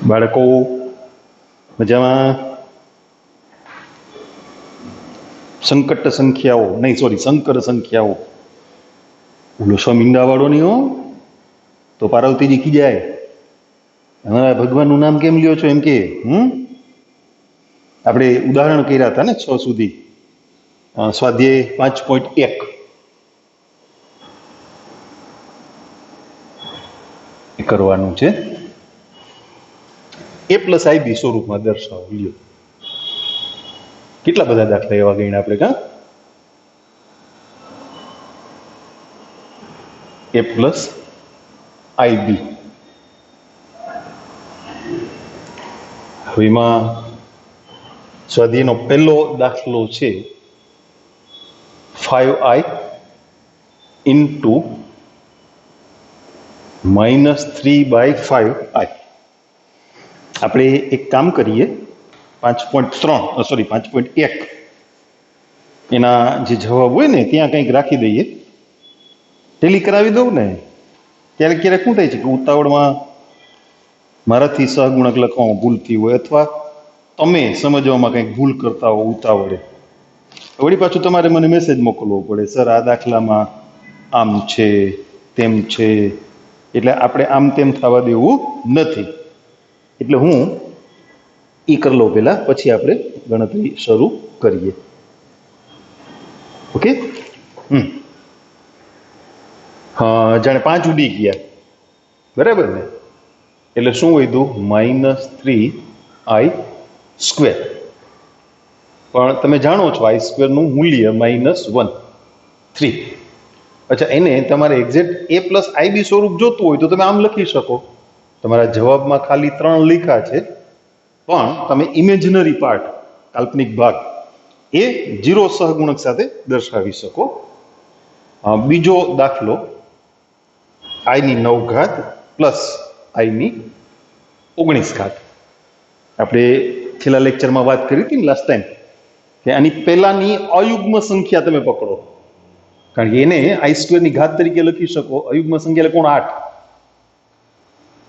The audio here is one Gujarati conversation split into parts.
બાળકો મજામાં? સંકટ સંખ્યાઓ નહીં, સોરી, સંકર સંખ્યાઓ. ઓલો મીંડા વાળો નહીં હો, તો પાર્વતીજી કી જાય. હવે ભગવાનનું નામ કેમ લ્યો છો એમ કે આપણે ઉદાહરણ કર્યા હતા ને 6 સુધી. સ્વાધ્યાય 5.1 કરવાનું છે. a પ્લસ ib સ્વરૂપમાં દર્શાવો. લ્યો, કેટલા બધા દાખલા એવા ગણ્યા આપણે, કા? a plus ib. હવે એમાં સ્વાધ્યાયનો પહેલો દાખલો છે 5i ઇન્ટુ -3/5i. આપણે એક કામ કરીએ, 5.1 એના જે જવાબ હોય ને ત્યાં કંઈક રાખી દઈએ, ટેલી કરાવી દઉં ને. ક્યારેક ક્યારેક શું થાય છે કે ઉતાવળમાં મારાથી સહગુણક લખવામાં ભૂલ થઈ હોય, અથવા તમે સમજવામાં કંઈક ભૂલ કરતા હો ઉતાવળે, વળી પાછું તમારે મને મેસેજ મોકલવો પડે, સર આ દાખલામાં આમ છે તેમ છે. એટલે આપણે આમ તેમ થવા દેવું નથી. એટલે હું ઈ કરી લઉં પહેલા, પછી આપણે ગણતરી શરૂ કરીએ. ઓકે? જાણે 5 ઉડી ગયા, બરાબર ને? એટલે શું વધ્યું? -3i². પણ તમે જાણો છો i² નું મૂલ્ય -1/3. અચ્છા, એને તમારે એક્ઝેક્ટ a પ્લસ ib સ્વરૂપ જોતું હોય તો તમે આમ લખી શકો. તમારા જવાબમાં ખાલી 3 લખ્યા છે, પણ તમે ઇમેજનરી પાર્ટ, કાલ્પનિક ભાગ, એ 0 સહગુણક સાથે દર્શાવી શકો. બીજો દાખલો i⁹ પ્લસ i⁹. આપણે છેલ્લા લેક્ચરમાં વાત કરી હતી ને લાસ્ટ ટાઈમ, કે આની પહેલાની અયુગ્મ સંખ્યા તમે પકડો, કારણ કે એને i² ની ઘાત તરીકે લખી શકો. અયુગ્મ સંખ્યા એટલે કોણ? 8.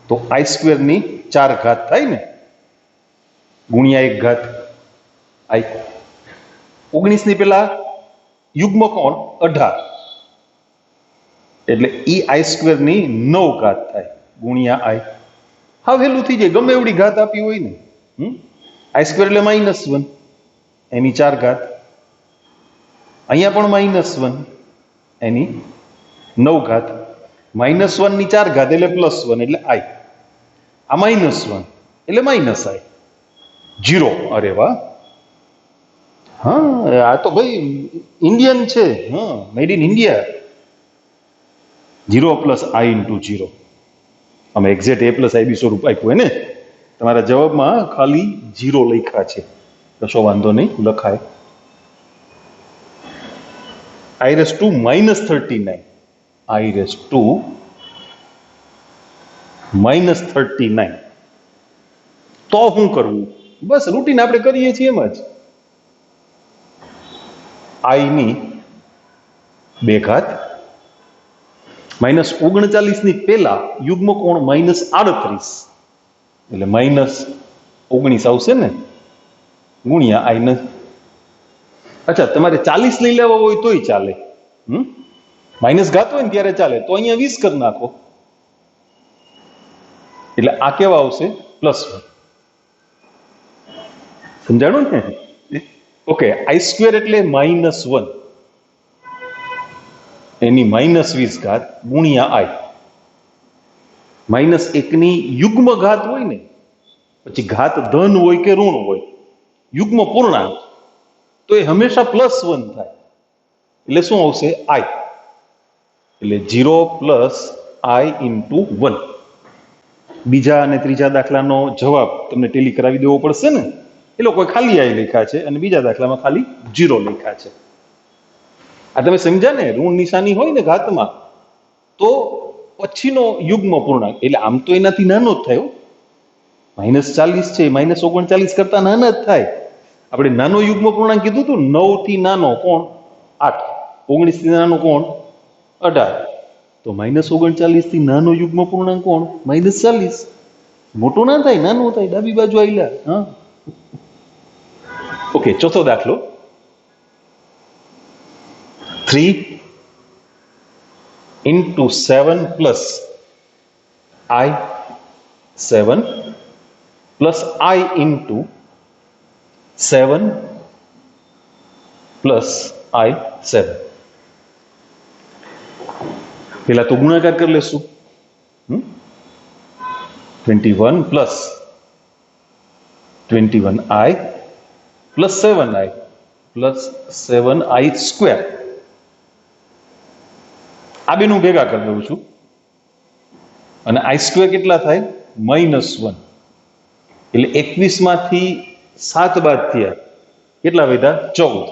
તો i² ની 4 ઘાત થાય ને, ગુણ્યા 1 ઘાત i. 19 ની પેલા યુગ્મ કોણ? 18. એટલે i² ની 9 ઘાત થાય, ગુણ્યા i. હા, વહેલું થઈ જાય, ગમે એવડી ઘાત આપી હોય ને. i² એટલે -1, એની 4 ઘાત. અહીંયા પણ -1, એની 9 ઘાત. -1 ની 4 ઘાત એટલે +1 એટલે i. આ -1 એટલે -i. 0. અરે વાહ! હા, આ તો ભાઈ ઇન્ડિયન છે. Made in India. 0 + i × 0. અમે એક્ઝેક્ટ a + ib સ્વરૂપ આપ્યું ને. તમારા જવાબમાં ખાલી 0 લખ્યા છે, કશો વાંધો નહીં, લખાય. i⁻39. i⁻39. તો શું કરવું? બસ રૂટીન આપણે કરીએ છીએ એમ જ. i ની 2 ઘાત, -39 ની પહેલા યુગ્મ કોણ? -38, એટલે -19 આવશે ને, ગુણ્યા i. અચ્છા, તમારે 40 લઈ લેવા હોય તોય ચાલે. માઇનસ ઘાત હોય ને ત્યારે ચાલે. તો અહીંયા 20 કરી નાખો, એટલે આ કેવા આવશે? +1. સમજાણું ને? ઓકે. i² એટલે -1, એની -20 ઘાત, ગુણ્યા i. -1 ની યુગ્મ ઘાત હોય ને, પછી ઘાત ધન હોય કે ઋણ હોય, યુગ્મ પૂર્ણાંક, તો એ હંમેશા +1 થાય. એટલે શું આવશે? i. એટલે 0 + i × 1. બીજા અને ત્રીજા દાખલાનો જવાબ તમને ટેલી કરાવી દેવો પડશે ને. એ લોકો ખાલી i લખ્યા છે અને બીજા દાખલામાં ખાલી 0 લખ્યા છે. આ તમે સમજ્યા ને? ઋણ નિશાની હોય ને ઘાતમાં, તો પછીનો યુગ્મ પૂર્ણાંક, એટલે આમ તો એનાથી નાનો જ થાય. -40 છે, -39 કરતા નાના જ થાય. આપણે નાનો યુગ્મ પૂર્ણાંક કીધું હતું. 9 થી નાનો કોણ? 8. 19 થી નાનો કોણ? 18. તો -39 થી નાનો યુગ્મ પૂર્ણાંક કોણ? -40. મોટું ના થાય, નાનું થાય, ડાબી બાજુ આયલા. હા, ઓકે. ચોથો દાખલો, 3 into 7 plus I 7 plus I into 7 plus I 7. પેલા તો ગુણાકાર કરી લેશું. 21 plus 21I plus 7I plus 7I square. આ બેનું ભેગા કરી દઉં છું અને I સ્ક્વેર કેટલા થાય? -1. એટલે 21 માંથી 7 બાદ થયા, કેટલા વધ્યા? 14.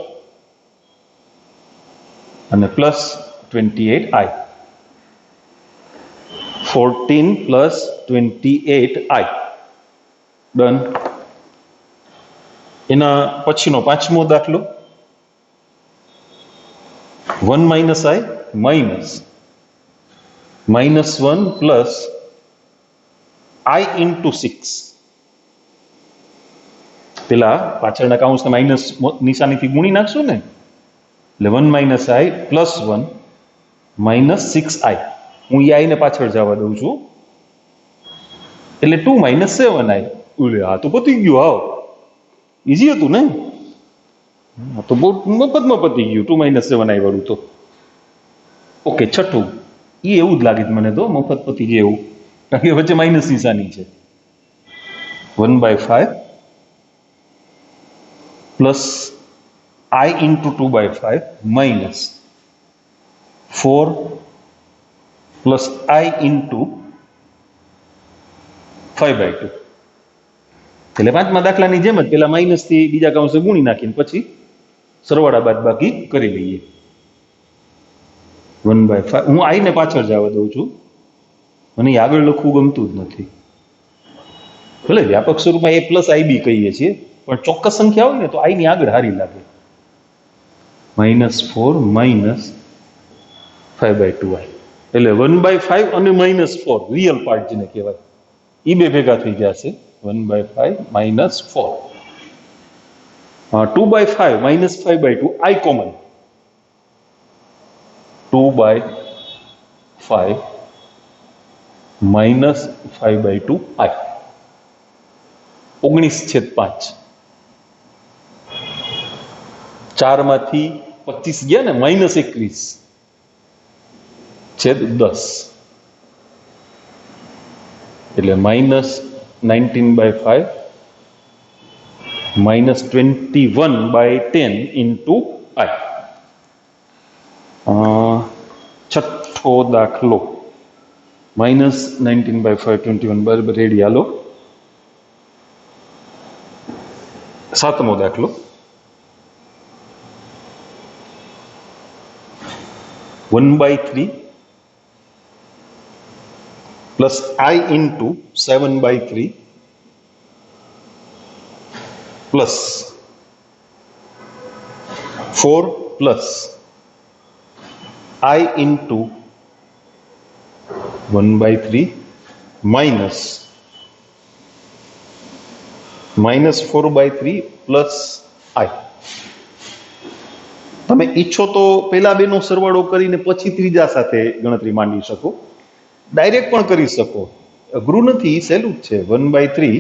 અને plus 28I. 14 plus 28I. Done. એના પછીનો પાંચમો દાખલો, 1 minus I minus -1 plus I into 6. પેલા પાછળના કાઉન્સને માઇનસ નિશાનીથી ગુણી નાખશું ને, એટલે 1 minus I plus 1 minus 6I. હું એ આઈને પાછળ જવા દઉં છું, એટલે 2 minus 7I. આ તો પતી ગયું. હાવ ઈઝી હતું ને, આ તો બહુ મફતમાં પતી ગયું. 2 minus 7I વાળું તો. ઓકે. છઠ્ઠું, એ એવું જ લાગે મને તો, મફત પતી જાય એવું, કારણ કે વચ્ચે માઇનસ નિશાની છે. 1/5 plus I into 2/5 minus 4 plus I into 5/2. એટલે પાંચમા દાખલાની જેમ જ પેલા માઇનસ થી બીજા કાઉન્સે ગુણી નાખીને પછી સરવાળા બાદ બાકી કરી લઈએ. 1/5. હું I ને પાછળ જવા દઉં છું, મને આગળ લખવું ગમતું જ નથી. ભલે વ્યાપક સ્વરૂપમાં A plus IB કહીએ છીએ, પણ ચોક્કસ સંખ્યા હોય ને તો I ની આગળ હારી લાગે. -4 minus 5/2I. એટલે 1/5 અને -4 રિયલ પાર્ટ જેને કહેવાય, એ બે ભેગા થઈ જશે. 1/5 minus 4. 2/5 minus 5/2 I common. 2/5 minus 5/2 I. 19/5. 4 માંથી 25 ગયા ને, -21/10. એટલે -19/5 -21/10 into I. છઠ્ઠો દાખલો, -19/5 21 બરાબર રેડી. હાલો, સાતમો દાખલો, 1/3 plus I into 7/3 plus 4 plus I into 1/3 minus -4/3 plus I. તમે ઈચ્છો તો પેલા બેનો સરવાળો કરીને પછી ત્રીજા સાથે ગણતરી માંડી શકો, ડાયરેક્ટ પણ કરી શકો. અઘરું નથી, સહેલું જ છે. 1/3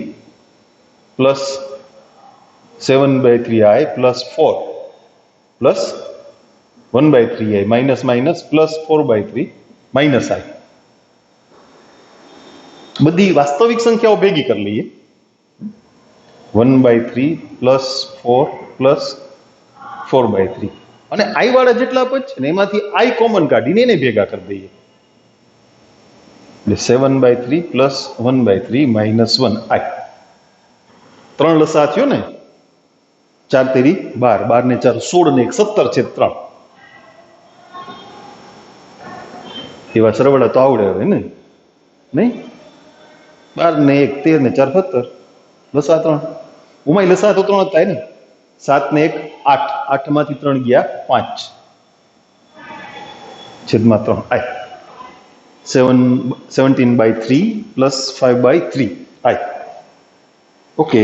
plus 7/3I plus 4 plus 1/3I minus minus plus 4/3 minus I. બધી વાસ્તવિક સંખ્યાઓ ભેગી કરી લઈએ. 1/3 પ્લસ 4 પ્લસ 4/3, અને I વાળા જેટલા પદ છે ને એમાંથી I કોમન કાઢીને એને ભેગા કરી દઈએ. એટલે 7/3 પ્લસ 1/3 માઇનસ 1I. 3 લસા થયો ને, 4 તેરી 12, 12 ને 4 16 ને 1 17 છે 3. એવા સરવાળા તો આવડે હવે ને, નહીં? 12 ને 1 13 ને 4 17, લસા 3. ઉમાય લસા તો 3 જ થાય ને. 7 ને 1 8, 8 માંથી 3 ગયા 5 છેદમાં 3I. 17/3 પ્લસ 5/3 આઈ. ઓકે,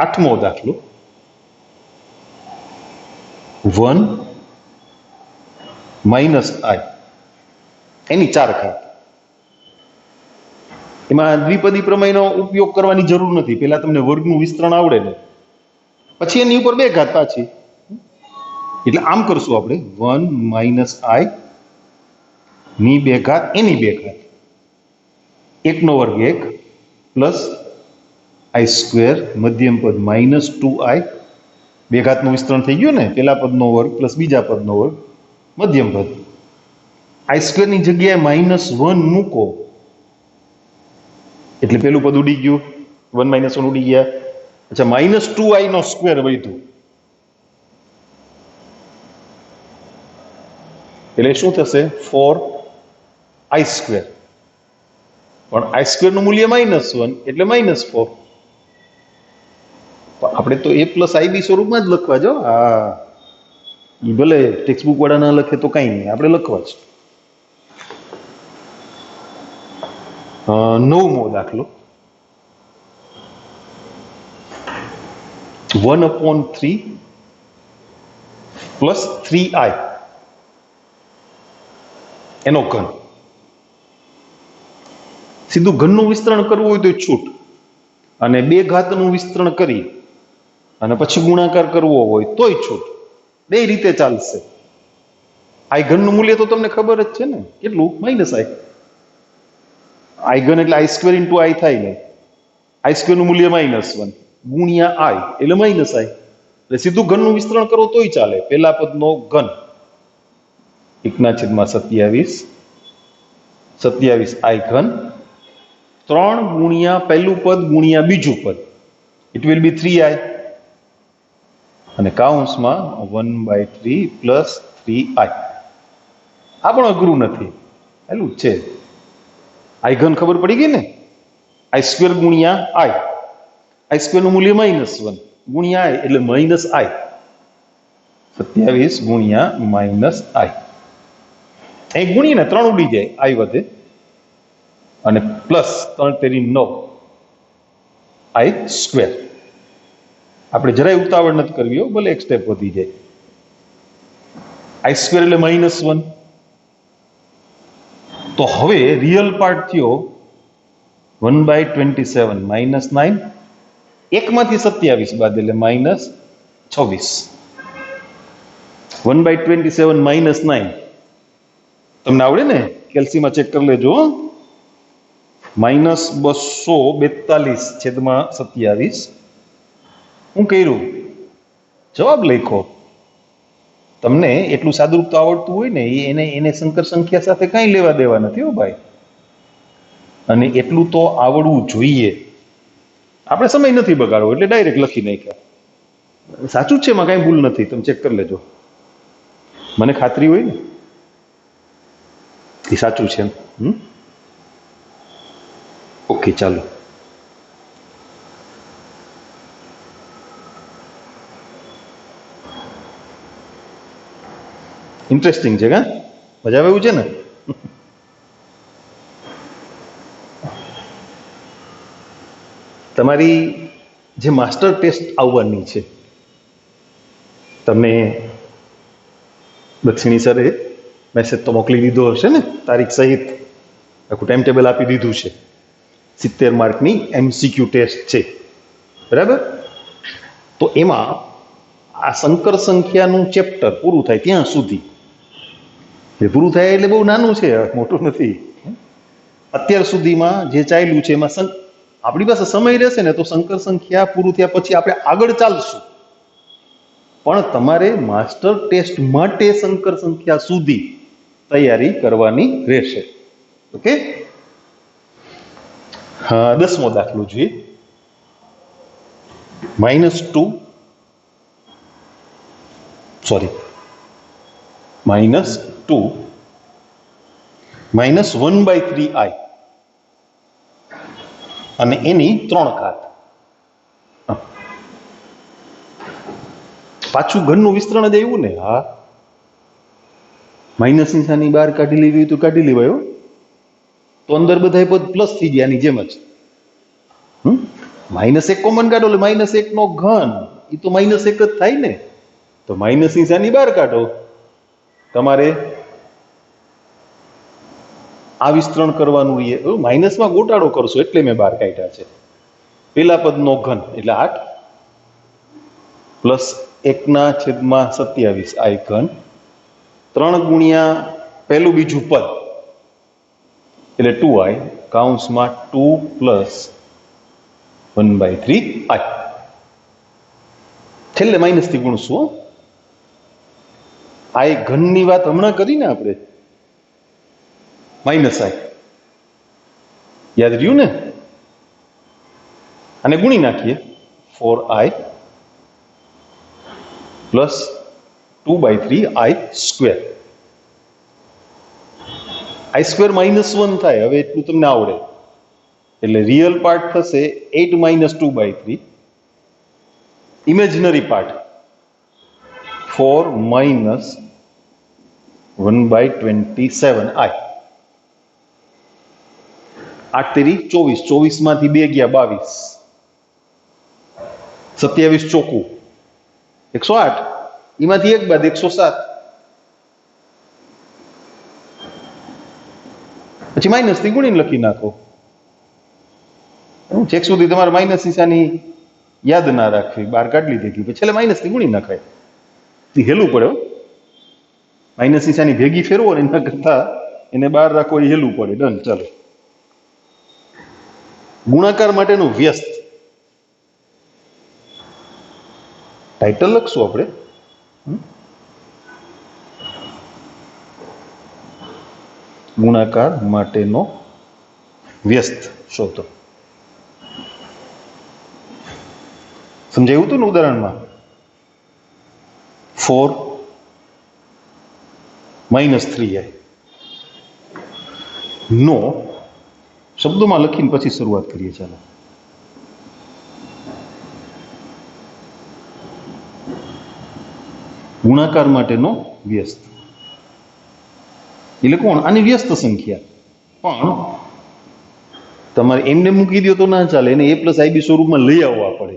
આઠમો દાખલો. 1 માઇનસ આઈ એની 4 ઘાત. એમાં દ્વિપદી પ્રમેયનો ઉપયોગ કરવાની જરૂર નથી. પહેલા તમને વર્ગનું વિસ્તરણ આવડે ને પછી એની ઉપર 2 ઘાત પાછી. એટલે આમ કરશું આપણે 1 માઇનસ આઈ ની 2 ઘાત એની 2 ઘાત. 1 નો વર્ગ 1 પ્લસ આઈ સ્ક્વેર મધ્યમ પદ માઇનસ 2i. 2 ઘાતનું વિસ્તરણ થઈ ગયું ને, પેલા પદનો વર્ગ પ્લસ બીજા પદનો વર્ગ મધ્યમ પદ. આઈ સ્ક્વેરની જગ્યાએ -1 મૂકો એટલે પેલું પદ ઉડી ગયું, 1 - 1 ઉડી ગયા. અચ્છા, -2i નો સ્ક્વેર વધ્યું એટલે શું થશે? 4i square. પણ આઈ સ્ક્વેર નું મૂલ્ય -1 એટલે -4. આપણે તો a પ્લસ આઈ બી સ્વરૂપમાં જ લખવા જો. હા, એ ભલે ટેક્સ્ટ બુક વાળા ના લખે તો કઈ નહીં, આપણે લખવા જ. 9મો દાખલો. 1/3 પ્લસ 3i એનો ઘન. સીધું ઘનનું વિસ્તરણ કરવું હોય તો છૂટ, અને 2 ઘાતનું વિસ્તરણ કરી અને પછી ગુણાકાર કરવો હોય તોય છૂટ. 2 રીતે ચાલશે. આઈ ઘનનું મૂલ્ય તો તમને ખબર જ છે ને, કેટલું? -i. આઈ ઘન એટલે આઈ સ્ક્વેર ઇન્ટુ આઈ થાય ને. આઈ સ્ક્વેર નું મૂલ્ય -1 ગુણ્યા આઈ એટલે -i. એટલે સીધું ઘનનું વિસ્તરણ કરો તોય ચાલે. પેલા પદનો ઘન 1/27 આઈ ઘન 3 ગુણ્યા પહેલું પદ ગુણ્યા બીજું પદ, ઇટ વિલ બી 3i. અને કાઉન્સમાં 1/3 પ્લસ 3i. આ પણ અઘરું નથી, પેલું છે. આઈ ઘન ખબર પડી ગઈ ને. આઈ સ્ક્વેર ગુણ્યા આઈ. આઈ સ્ક્વેર નું મૂલ્ય -1 ગુણ્યા આઈ એટલે -i. 27 ગુણ્યા -i. અહીં ગુણીને 3 ઉડી જાય, આઈ વધે, અને પ્લસ 3 તેરી 9 આઈ સ્ક્વેર. આપણે જરાય ઉતાવળ નથી કરવી, ભલે એક સ્ટેપ વધી જાય. આઈ સ્ક્વેર એટલે -1. તો હવે રિયલ પાર્ટ થયો 1/27 -9. 1 માંથી 27 બાદ એટલે -26. 1/27 -9 તમને આવડે ને? કેલ્સીમાં ચેક કરી લેજો. -242/27. હું કર્યું? જવાબ લખો. તમને એટલું સાદુરૂપ તો આવડતું હોય ને, એને સંકર સંખ્યા સાથે કઈ લેવા દેવા નથી હો ભાઈ. અને એટલું તો આવડવું જોઈએ. આપણે સમય નથી બગાડવો એટલે ડાયરેક્ટ લખી નાખ્યા. સાચું જ છે, એમાં કઈ ભૂલ નથી, તમે ચેક કરી લેજો. મને ખાતરી હોય ને એ સાચું છે. ઓકે, ચાલો. ઇન્ટરેસ્ટિંગ છે કા? મજા આવે એવું છે ને? તમારી જે માસ્ટર ટેસ્ટ આવવાની છે, તમને દક્ષિણી સરે મેસેજ તો મોકલી દીધો હશે ને, તારીખ સહિત આખું ટાઈમ ટેબલ આપી દીધું છે. 70 માર્કની MCQ ટેસ્ટ છે, બરાબર? તો એમાં આ સંકર સંખ્યાનું ચેપ્ટર પૂરું થાય ત્યાં સુધી, પૂરું થાય એટલે બહુ નાનું છે, મોટું નથી. અત્યાર સુધીમાં જે ચાલ્યું છે એમાં આપણી પાસે સમય રહેશે ને તો સંકર સંખ્યા પૂરું થયા પછી આપણે આગળ ચાલશું. પણ તમારે માસ્ટર ટેસ્ટ માટે સંકર સંખ્યા સુધી તૈયારી કરવાની રહેશે. ઓકે, હા, 10મો દાખલો જોઈએ. -1/3i અને એની 3 ઘાત. પાછું ઘનનું વિસ્તરણ જ આવ્યું ને? હા, માઇનસ નિશાની બહાર કાઢી લેવી તો કાઢી લેવાય. તો અંદર બધા પદ પ્લસ થઈ ગયા, આની જેમ જ. -1 કોમન કાઢો એટલે -1 નો ઘન, એ તો -1 જ થાય ને. તો માઇનસ નિશાની બહાર કાઢો. તમારે આ વિસ્તરણ કરવાનું રહીએ. માઇનસમાં ગોટાળો કરશો એટલે મેં બહાર કાઢ્યા છે. પેલા પદનો ઘન એટલે 8 પ્લસ 1/27 આ ઘન 3 ગુણ્યા પહેલું બીજું પદ એટલે 2i કૌંસમાં 2 પ્લસ 1/3i. છેલ્લે માઇનસ થી ગુણશું. આ એક ઘનની વાત હમણાં કરીને આપણે, માઇનસ i યાદ રહ્યું ને. અને ગુણી નાખીએ 4i plus 2/3i square. i square -1 થાય. હવે એટલું તમને આવડે એટલે રિયલ પાર્ટ થશે 8 - 2/3, ઇમેજનરી પાર્ટ 4 - 1/27i. 8 તેરી 24, 24 માંથી 2 ગયા 22, 27 ચોકું 108, એમાંથી 1 બાદ 107. પછી માઇનસ થી ગુણીને લખી નાખો. ચેક સુધી તમારે માઇનસ નિશાની યાદ ના રાખવી, બહાર કાઢી લીધી પછી છેલ્લે માઇનસ થી ગુણી નાખાય. હેલું પડે. માઇનસ નિશાની ભેગી ફેરવો ને એના કરતા એને બહાર રાખો એ હેલું પડે. ડન. ચાલો, ગુણાકાર માટેનું વ્યસ્ત ટાઇટલ લખશું આપણે. ગુણાકાર માટેનો વ્યસ્ત શોધો. સમજાયું હતું ને ઉદાહરણમાં? 4 - 3i નો શબ્દોમાં લખીને પછી શરૂઆત કરીએ. ચાલો, ગુણાકાર માટેનો વ્યસ્ત એટલે કોણ? આની વ્યસ્ત સંખ્યા. પણ તમારે એમને મૂકી દો તો ના ચાલે, એને a + ib સ્વરૂપમાં લઈ આવવા પડે.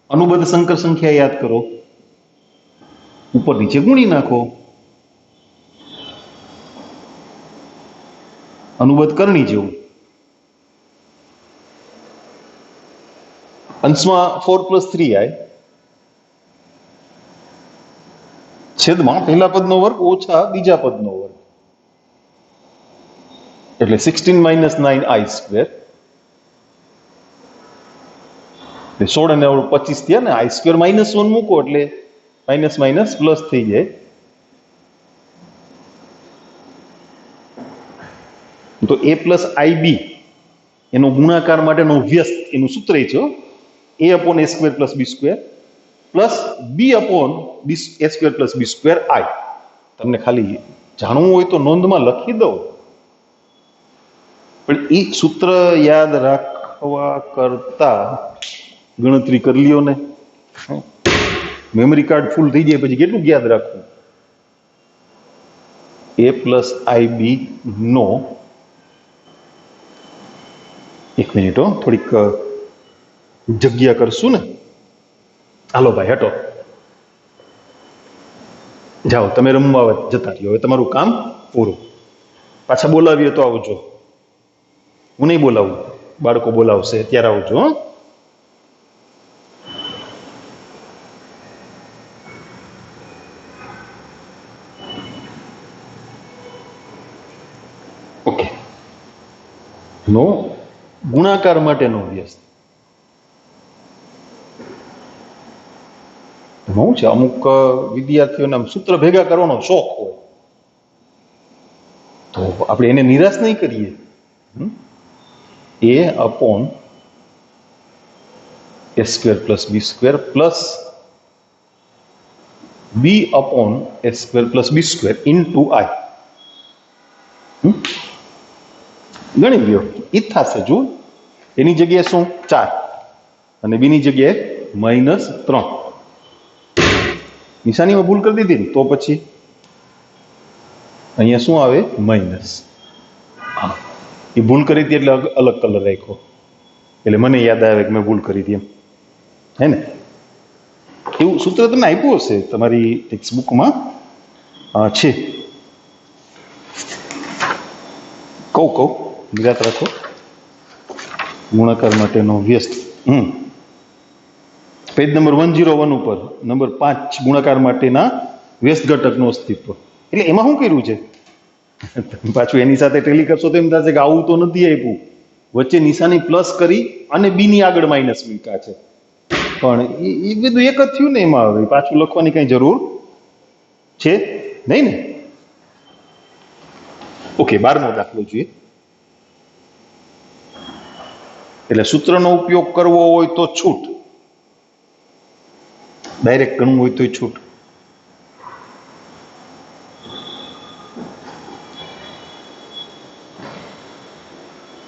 અનુબદ્ધ સંકર સંખ્યા યાદ કરો, ઉપર નીચે ગુણી નાખો. અનુબદ્ધ કરણી જેવું. અંશમાં 4 + 3i છેદમાં પહેલા પદનો વર્ગ ઓછા બીજા પદનો વર્ગ એટલે 16 - 9i સ્ક્વેર. 16 અને 25 થયા ને. i સ્ક્વેર -1 મૂકો એટલે માઇનસ માઇનસ પ્લસ થઈ જાય. તો a + ib એનો ગુણાકાર માટેનો વ્યસ્ત એનું સૂત્ર છે a/a² + b² plus b/a² + b² i. તમને ખાલી જાણવું હોય તો નોંધમાં લખી દો, પણ એ સૂત્ર યાદ રાખવા કરતા ગણતરી કરી લ્યો ને. મેમરી કાર્ડ ફૂલ થઈ જાય પછી કેટલું યાદ રાખવું? a + ib નો, એક મિનિટ થોડીક જગ્યા કરશું ને. હાલો ભાઈ હટો, જાઓ તમે રમવા જતા રહ્યો. હવે તમારું કામ પૂરું. પાછા બોલાવીએ તો આવજો. હું નહીં બોલાવું, બાળકો બોલાવશે ત્યારે આવજો. ઓકે. નો ગુણાકાર માટેનો વ્યસ્ત. શું છે, અમુક વિદ્યાર્થીઓને સૂત્ર ભેગા કરવાનો શોખ હોય તો આપણે એને નિરાશ નહીં કરીએ. a/a² + b² plus b/a² + b² into i. ગણી લ્યો, એ થશે. જો એની જગ્યાએ શું 4 અને બીની જગ્યાએ -3. નિશાનીમાં ભૂલ કરી દીધી ને તો પછી અહીંયા શું આવે? માઇનસ. એ ભૂલ કરી હતી એટલે અલગ કલર રાખ્યો, એટલે મને યાદ આવે કે મેં ભૂલ કરી હતી એમ, હે ને? એવું સૂત્ર તમને આપ્યું હશે તમારી ટેક્સ્ટ બુકમાં છે. કહું નિરાત રાખો. ગુણાકાર માટેનો વ્યસ્ત, પેજ નંબર 101 ઉપર નંબર 5, ગુણાકાર માટેના વ્યસ્ત ઘટકનું અસ્તિત્વ. એટલે એમાં શું કર્યું છે? પાછું એની સાથે ટેલી કરશો તો એમ થશે કે આવું તો નથી આપ્યું, વચ્ચે નિશાની પ્લસ કરી અને બી ની આગળ માઇનસ મૂક્યા છે, પણ એ બધું એક જ થયું ને. એમાં હવે પાછું લખવાની કઈ જરૂર છે નહીં ને? ઓકે, 12મો દાખલો જોઈએ. એટલે સૂત્રનો ઉપયોગ કરવો હોય તો છૂટ, ડાયરેક્ટ ગણવું હોય તો છૂટ.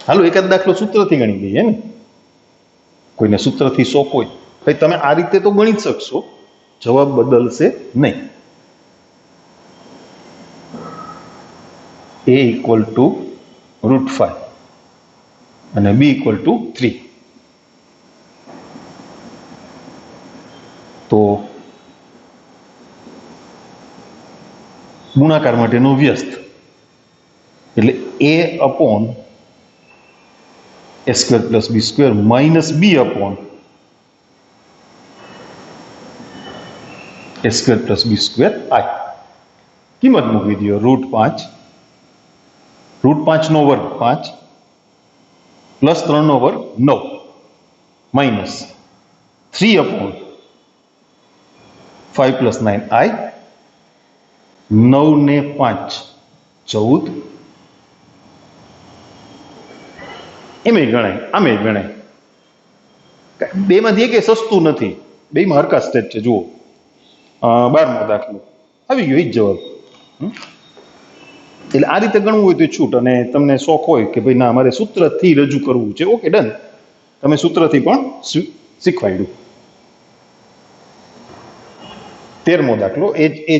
હાલો એકાદ દાખલો સૂત્રથી ગણી લઈએ ને. કોઈને સૂત્રથી શોખ હોય ભાઈ તમે આ રીતે તો ગણી જ શકશો, જવાબ બદલશે નહીં. a = √5 અને b = 3. તો ગુણાકાર માટેનો વ્યસ્ત એટલે a/a² + b² - b/a² + b². કિંમત મૂકવી દો. √5 √5 નો વર્ગ 5 + 3 નો વર્ગ 9 માઇનસ 3/5 + 9i 9 ને 5 14. એમ ગણાય આમે ગણાય, બેમાંથી એક સસ્તું નથી, બેમાં હરખા સ્ટેપ છે. જુઓ 12મો દાખલો આવી ગયો, એ જ જવાબ. એટલે આ રીતે ગણવું હોય તો છૂટ, અને તમને શોખ હોય કે ભાઈ ના મારે સૂત્રથી રજૂ કરવું છે, ઓકે ડન, તમે સૂત્રથી પણ શીખવાડ્યું. 13મો દાખલો એ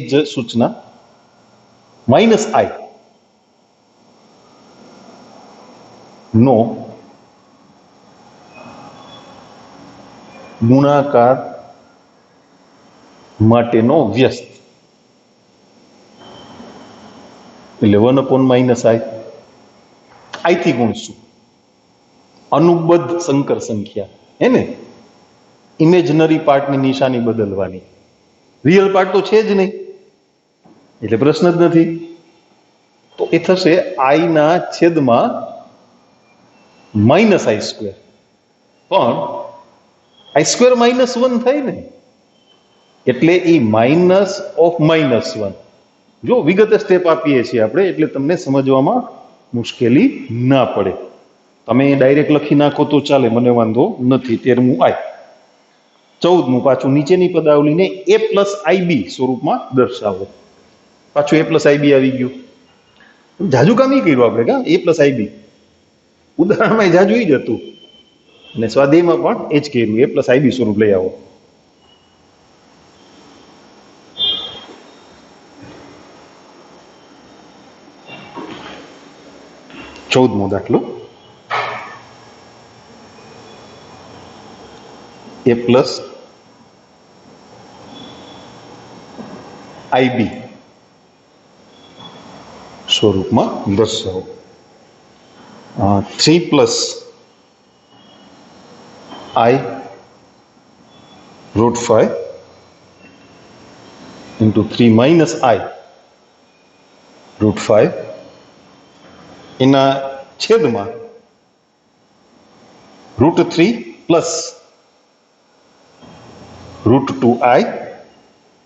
જ સૂચના. -i નો ગુણાકાર માટેનો વ્યસ્ત એટલે 1/-i i થી ગુણશું. અનુબદ્ધ સંકર સંખ્યા, હે ને? ઇમેજનરી પાર્ટની નિશાની બદલવાની, રિયલ પાર્ટ તો છે જ નહીં એટલે પ્રશ્ન જ નથી. તો એ થશે i ના છેદમાં -i², પણ i² -1 થાય ને, એટલે એ -(-1). જો વિગતે સ્ટેપ આપીએ છીએ આપણે એટલે તમને સમજવામાં મુશ્કેલી ના પડે. તમે ડાયરેક્ટ લખી નાખો તો ચાલે, મને વાંધો નથી. 13મું i. 14મું પાછું નીચેની પદાવલીને a+ib સ્વરૂપમાં દર્શાવો. પાછું a+ib આવી ગયું. જાજુ કામ ઈ કર્યું આપણે કા a+ib. ઉદાહરણમાં જાજુ ઈ જ હતું અને સ્વાધ્યાયમાં પણ એ જ કર્યું, a+ib સ્વરૂપ લઈ આવો. ચૌદમો દાખલો. a+ib સ્વરૂપમાં દર્શાવો. 3+i √5 into 3 - i √5 એના છેદમાં √3 પ્લસ √2i.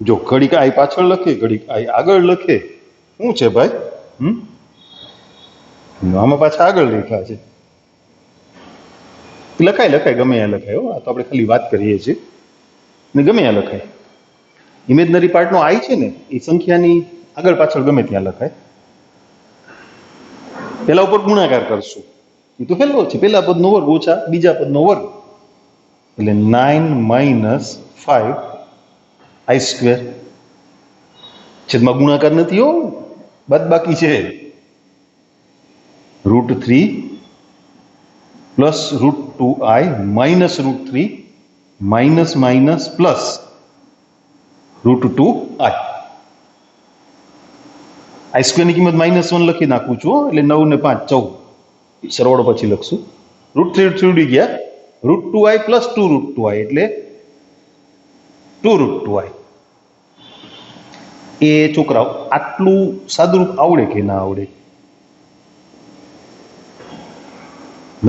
જો ઘડીક i પાછળ લખે, ઘડીક i આગળ લખે, શું છે ભાઈ? આમાં પાછા આગળ લખ્યા છે. લખાય ગમે ત્યાં લખાય. આ તો આપણે ખાલી વાત કરીએ છીએ ને, ગમે ત્યાં લખાય. ઇમેજનરી પાર્ટનો i છે ને, એ સંખ્યાની આગળ પાછળ ગમે ત્યાં લખાય. પેલા ઉપર ગુણાકાર કરશું, એ તો પહેલો છે, પેલા પદનો વર્ગ ઓછા બીજા પદનો વર્ગ એટલે 9 - 5i². છેદમાં ગુણાકાર નથી હો, બાદબાકી છે. √3 plus √2i minus √3 minus minus plus √2i. આઈ સ્ક્વેરની કિંમત -1 લખી નાખું છું એટલે 9 ને 5 14 સરવાળો પછી લખશું. √3 ઉડી ગયા, √2i પ્લસ 2√2i એટલે 2√2i. એ છોકરાઓ આટલું સાદુરૂપ આવડે કે ના આવડે?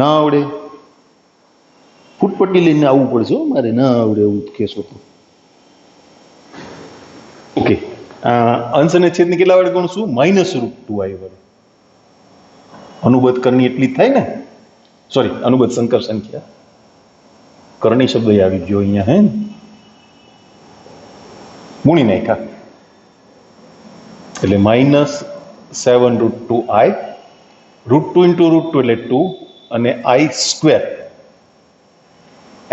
ના આવડે? ફૂટપટ્ટી લઈને આવવું પડશે મારે, ના આવડે એવું કહેશો તો. ઓકે, અંશ અને છેદને કેટલા વડે ગણશું? -√2i વડે. અનુબદ્ધ કરની એટલી જ થાય ને, સોરી અનુબદ્ધ સંકર સંખ્યા, કરણી શબ્દ આવી ગયો અહીંયા, હે ગુણી નાખ્યા એટલે -7√2i, √2 × √2 એટલે 2 અને i સ્ક્વેર,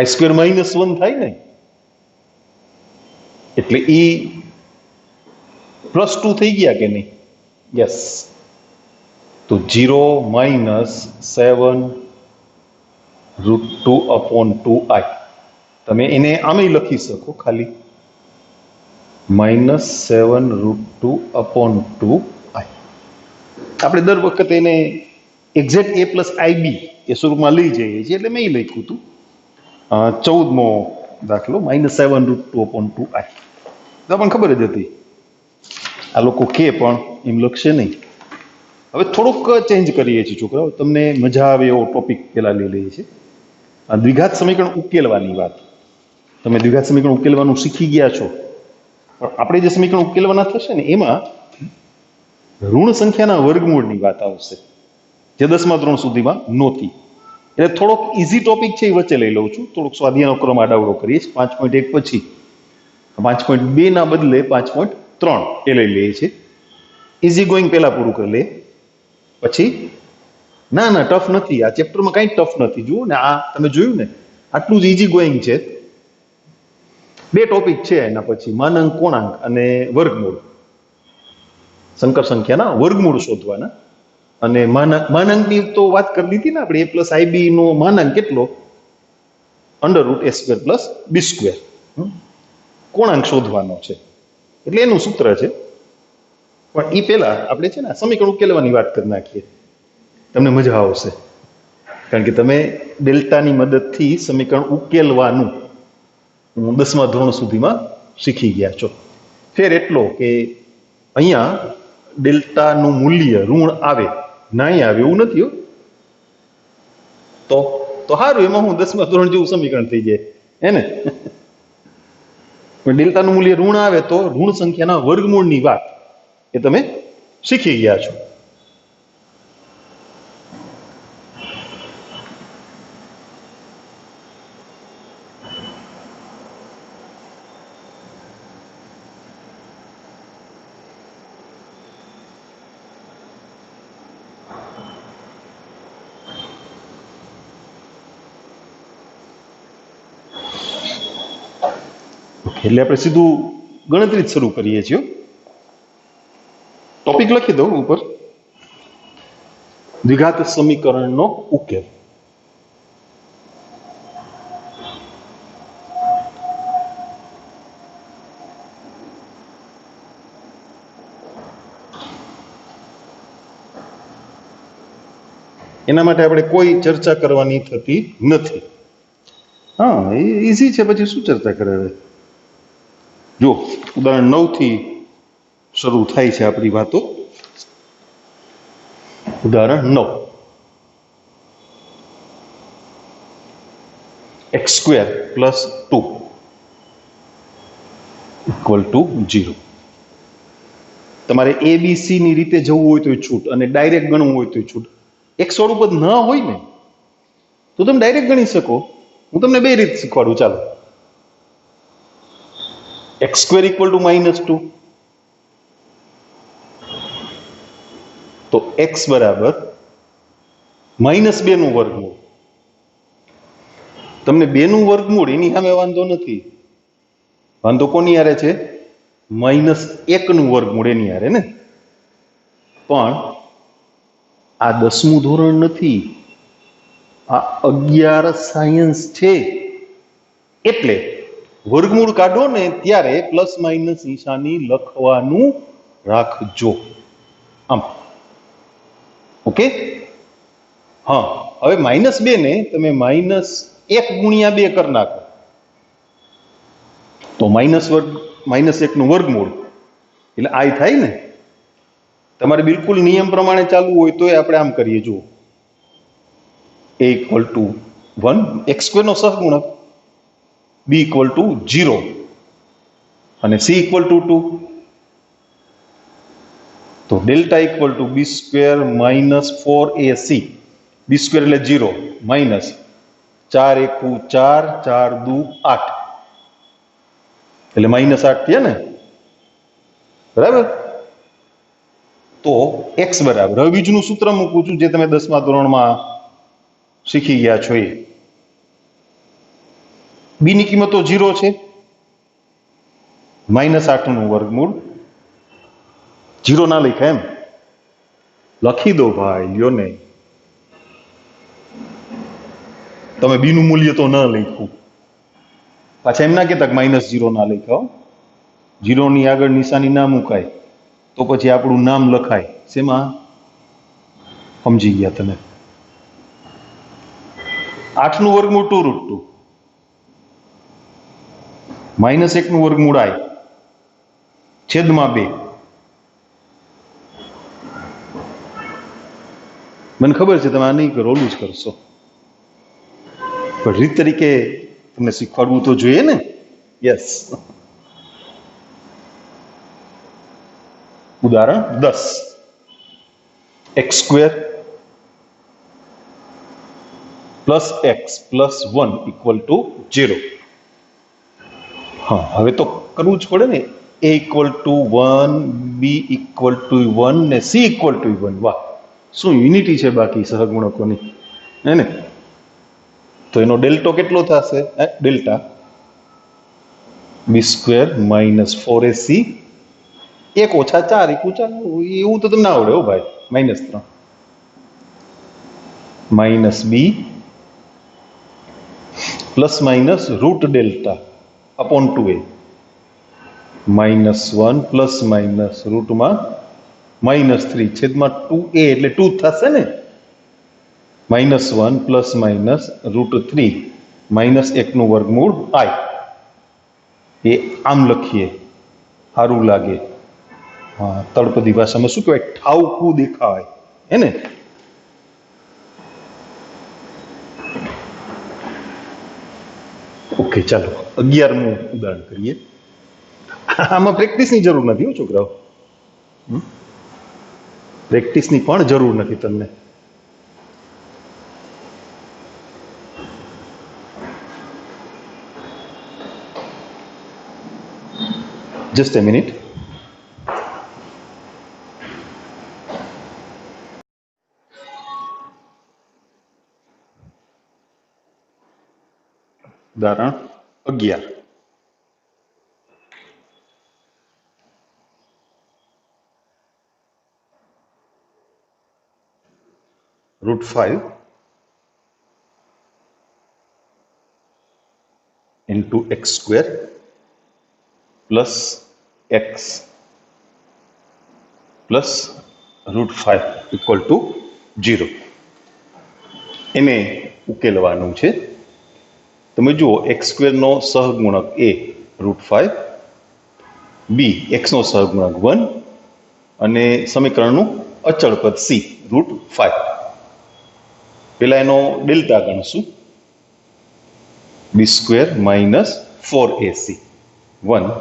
i સ્ક્વેર -1 થાય ને એટલે e +2 થઈ ગયા કે નહીં? યસ. તો 0 - 7√2/2i. તમે એને આમે લખી શકો ખાલી -7√2/2i. આપણે દર વખતે એને એક્ઝેક્ટ a + ib એ સ્વરૂપમાં લઈ જઈએ છીએ એટલે મેં એ લખ્યું હતું. 14મો દાખલો -7√2/2i. તો પણ ખબર જ હતી, આ લોકો કે પણ એમ લખશે નહીં. હવે થોડુંક ચેન્જ કરીએ છીએ છોકરાઓ, તમને મજા આવે એવો ટોપિક પેલા લઈ લઈએ છીએ. દ્વિઘાત સમીકરણ ઉકેલવાની વાત. તમે દ્વિઘાત સમીકરણ ઉકેલવાનું શીખી ગયા છો, પણ આપણે જે સમીકરણ ઉકેલવાના થશે ને એમાં ઋણ સંખ્યાના વર્ગમૂળની વાત આવશે, જે 10મા ધોરણ સુધીમાં નહોતી. એટલે થોડોક ઇઝી ટોપિક છે એ વચ્ચે લઈ લઉં છું, થોડોક સ્વાધ્યાયનો ક્રમ આડાવડો કરીએ છીએ. 5.1 પછી 5.2 ના બદલે 5.3 એ લઈ લઈએ છીએ. ઇઝી ગોઈંગ પહેલા પૂરું કરી લે, પછી ના ટફ નથી, આ ચેપ્ટરમાં કાંઈ ટફ નથી. જુઓ ને, આ તમે જોયું ને, આટલું જ ઇઝી ગોઈંગ છે. 2 ટોપિક છે એના પછી, માનાંક પૂર્ણાંક અને વર્ગમૂળ. સંકર સંખ્યાના વર્ગમૂળ શોધવાના. અને માનાંકની તો વાત કરી લીધી ને આપણે, a + ib નો માનાંક કેટલો? √a² + b². પૂર્ણાંક શોધવાનો છે એટલે એનું સૂત્ર છે. પણ એ પહેલા આપણે છે ને સમીકરણ ઉકેલવાની વાત કરી નાખીએ, તમને મજા આવશે. કારણ કે તમે ડેલ્ટાની મદદથી સમીકરણ ઉકેલવાનું 10મા ધોરણ સુધીમાં શીખી ગયા છો. ફેર એટલો કે અહીંયા ડેલ્ટાનું મૂલ્ય ઋણ આવે, નાય આવે એવું નથી હો. તો સારું, એમાં હું 10મા ધોરણ જેવું સમીકરણ થઈ જાય હે ને. ડેલ્ટાનું મૂલ્ય ઋણ આવે તો ઋણ સંખ્યાના વર્ગમૂળની વાત એ તમે શીખી ગયા છો. એટલે આપણે સીધું ગણતરી જ શરૂ કરીએ છીએ. ટોપિક લખી દઉં ઉપર, દ્વિઘાત સમીકરણનો ઉકેલ. એના માટે આપણે કોઈ ચર્ચા કરવાની થતી નથી. હા, એ ઈઝી છે, પછી શું ચર્ચા કરે? જો ઉદાહરણ 9 થી શરૂ થાય છે આપણી વાતો. ઉદાહરણ 9, x² + 2 = 0. તમારે ABC ની રીતે જવું હોય તો છૂટ, અને ડાયરેક્ટ ગણવું હોય તો છૂટ. એક સ્વરૂપ જ ન હોય ને તો તમે ડાયરેક્ટ ગણી શકો. હું તમને 2 રીત શીખવાડું, ચાલો. x² = -2, તો x બરાબર -2 નું વર્ગમૂળ. તમને 2 નું વર્ગમૂળ એની સામે વાંધો નથી, વાંધો કોની હારે છે? -1 નું વર્ગમૂળ એની હારે ને. પણ આ 10મું ધોરણ નથી, આ 11 સાયન્સ છે એટલે વર્ગમૂળ કાઢો ને ત્યારે પ્લસ માઇનસ નિશાની લખવાનું રાખજો આમ ઓકે હા હવે -2 ને તમે -1 ગુણ્યા 2 કરી નાખો તો -1 નું વર્ગમૂળ એટલે આ થાય ને તમારે બિલકુલ નિયમ પ્રમાણે ચાલવું હોય તો આપણે આમ કરીએ જુઓ a = 1 x² નો સહગુણક b = 0 અને c = 2 તો ડેલ્ટા = b² - 4ac b² એટલે 0 માઇનસ 4 × 1 = 4 4 × 2 = 8 એટલે -8 થયા ને બરાબર તો x બરાબર હવે બીજું સૂત્ર મૂકું છું જે તમે 10મા ધોરણમાં શીખી ગયા છો એ b ની કિંમત તો 0 છે -8 નું વર્ગમૂળ 0 ના લખાય એમ લખી દો ભાઈ લ્યો ને તમે b નું મૂલ્ય તો ન લખ્યું પાછા એમ ના કહેતા -0 ના લખાઓ 0 ની આગળ નિશાની ના મુકાય તો પછી આપણું નામ લખાય શેમાં સમજી ગયા તમે 8 નું વર્ગમૂળ 2√2 -1 નું વર્ગમૂળ i છેદમાં 2 મને ખબર છે તમે આ નહીં કરો ઓલું જ કરશો પણ રીત તરીકે તમને શીખવાડવું તો જોઈએ ને યસ ઉદાહરણ 10 x² + x + 1 = 0 હા હવે તો કરવું જ પડે ને a = 1 b = 1 ને c = 1 વાહ શું યુનિટી છે બાકી સહગુણકોની હે ને તો એનો ડેલ્ટો કેટલો થશે ડેલ્ટા b² - 4ac 1 - 4 = 4 એવું તો તમને આવડે હો ભાઈ -3 - b ± root delta upon 2a -1 ± રૂટમાં -3 છેદમાં 2a એટલે 2 થશે ને -1 ± √3 -1 નું વર્ગમૂળ i એ આમ લખીએ સારું લાગે હા તળપદી ભાષામાં શું કહેવાય ઠાવકું દેખાય હે ને ઓકે ચાલો 11મું ઉદાહરણ કરીએ આમાં પ્રેક્ટિસની જરૂર નથી હો છોકરાઓ પ્રેક્ટિસની પણ જરૂર નથી તમને just a minute ઉદાહરણ 11 √5 into x² plus x plus √5 equal to 0 એને ઉકેલવાનું છે તમે જુઓ x² નો સહગુણક a √5 b x નો સહગુણક 1 અને સમીકરણનું અચળ પદ c √5 પેલા એનો ડેલ્ટા ગણશું b² - 4ac 1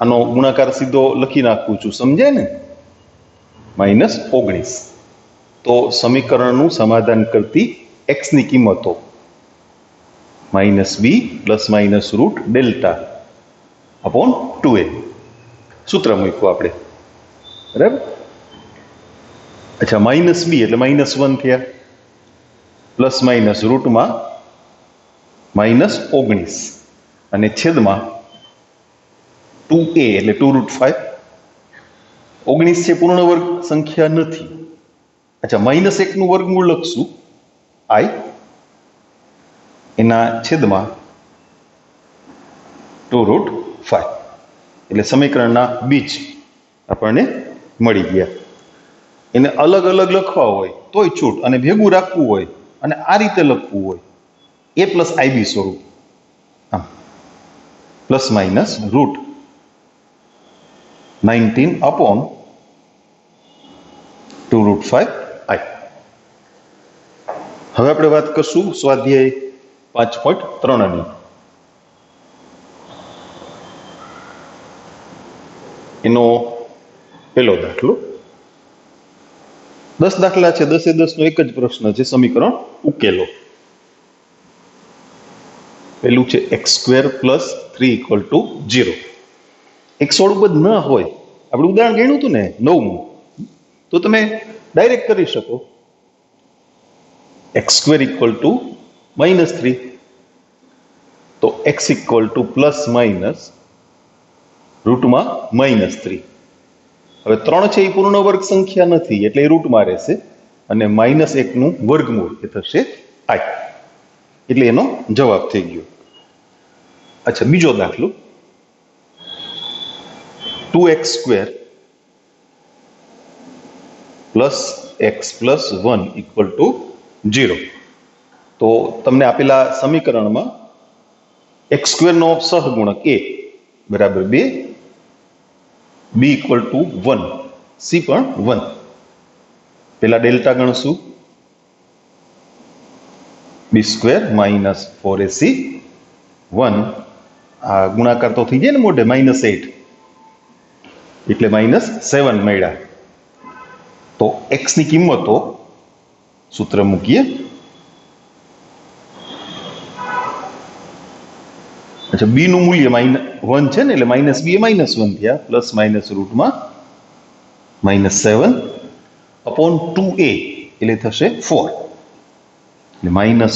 આનો ગુણાકાર સીધો લખી નાખું છું સમજાય ને -19 તો સમીકરણનું સમાધાન કરતી x ની કિંમતો -b ± root delta upon 2a સૂત્ર મૂક્યું આપણે બરાબર અચ્છા -b એટલે -1 થયા પ્લસ માઇનસ રૂટમાં -19 અને છેદમાં 2a એટલે 2√5 19 છે પૂર્ણ વર્ગ સંખ્યા નથી અચ્છા -1 નું વર્ગમૂળ લખશું i એના છેદમાં 2√5 એટલે સમીકરણના બીજ આપણને મળી ગયા. એને અલગ અલગ લખવા હોય તોય છૂટ, અને ભેગું રાખવું હોય અને આ રીતે લખવું હોય a પ્લસ IB સ્વરૂપ, આમ પ્લસ માઇનસ રૂટ 19/2√5i. હવે આપણે વાત કરશું સ્વાધ્યાય 5.3 એનો પહેલો દાખલો. 10 દાખલા છે, 10 એ 10 નો એક જ પ્રશ્ન છે, સમીકરણ ઉકેલો. પેલું છે x² + 3 = 0. એક સ્વરૂપ ન હોય, આપણે ઉદાહરણ ગણ્યું હતું ને 9મું, તો તમે ડાયરેક્ટ કરી શકો x² = -3, તો x ± √-3. હવે 3 છે એ પૂર્ણ વર્ગ સંખ્યા નથી એટલે એ રૂટમાં રહેશે, અને -1 નું વર્ગમૂળ એ થશે i, એટલે એનો જવાબ થઈ ગયો. અચ્છા, બીજો દાખલો 2x² + x + 1 = 0. તો તમને આપેલા સમીકરણમાં x² નો સહગુણક a બરાબર 2, b = 1, c પણ 1. પેલા ડેલ્ટા ગણશું, b² - 4ac 1, આ ગુણાકાર તો થઈ જાય ને મોઢે, -8 એટલે -7 મળ્યા. તો x ની કિંમતો સૂત્ર મૂકીએ. અચ્છા, b નું મૂલ્ય -1 છે ને, એટલે -b એ -1 થયા, પ્લસ માઇનસ રૂટમાં -7/2a એટલે થશે 4, એટલે -1 ±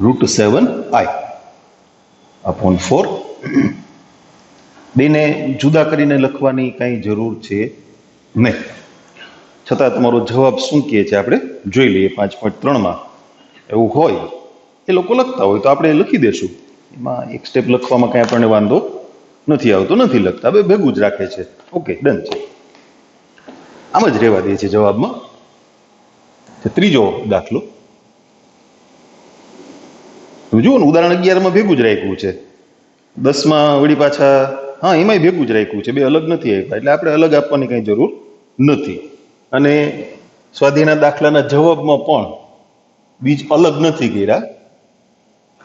√7i/4. બેને જુદા કરીને લખવાની કાંઈ જરૂર છે નહીં, છતાં તમારો જવાબ શું કહે છે આપણે જોઈ લઈએ. 5.3માં એવું હોય એ લોકો લખતા હોય તો આપણે લખી દેશું, એમાં એક સ્ટેપ લખવામાં કાંઈ આપણને વાંધો નથી આવતો, નથી લખતા, હવે ભેગું જ રાખે છે. ઓકે, ડન છે, આમ જ રહેવા દે છે જવાબમાં. ત્રીજો દાખલો જુઓ ને, ઉદાહરણ 11માં ભેગું જ રાખ્યું છે, 10માં વળી પાછા હા એમાંય ભેગું જ રાખ્યું છે, બે અલગ નથી આપ્યા, એટલે આપણે અલગ આપવાની કાંઈ જરૂર નથી. અને સ્વાધ્યાયના દાખલાના જવાબમાં પણ બીજ અલગ નથી કર્યા,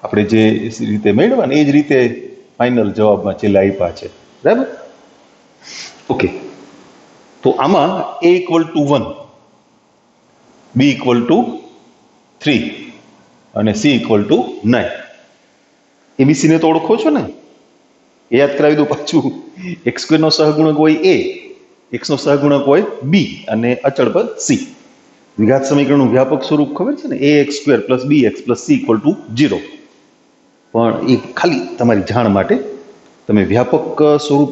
આપણે જે રીતે મેળવ્યા ને એ જ રીતે ફાઇનલ જવાબમાં છેલ્લે આપ્યા છે, બરાબર. ઓકે, તો આમાં a = 1, b = 3 અને c = 9. ABC ને તો ઓળખો છો ને, એ યાદ કરાવી દો પાછું. x² નો સહગુણક હોય a, x નો સહગુણક હોય b અને અચળ પદ c. દ્વિઘાત સમીકરણનું વ્યાપક સ્વરૂપ ખબર છે ને, ax² + bx + c = 0. પણ એ ખાલી તમારી જાણ માટે, તમે વ્યાપક સ્વરૂપ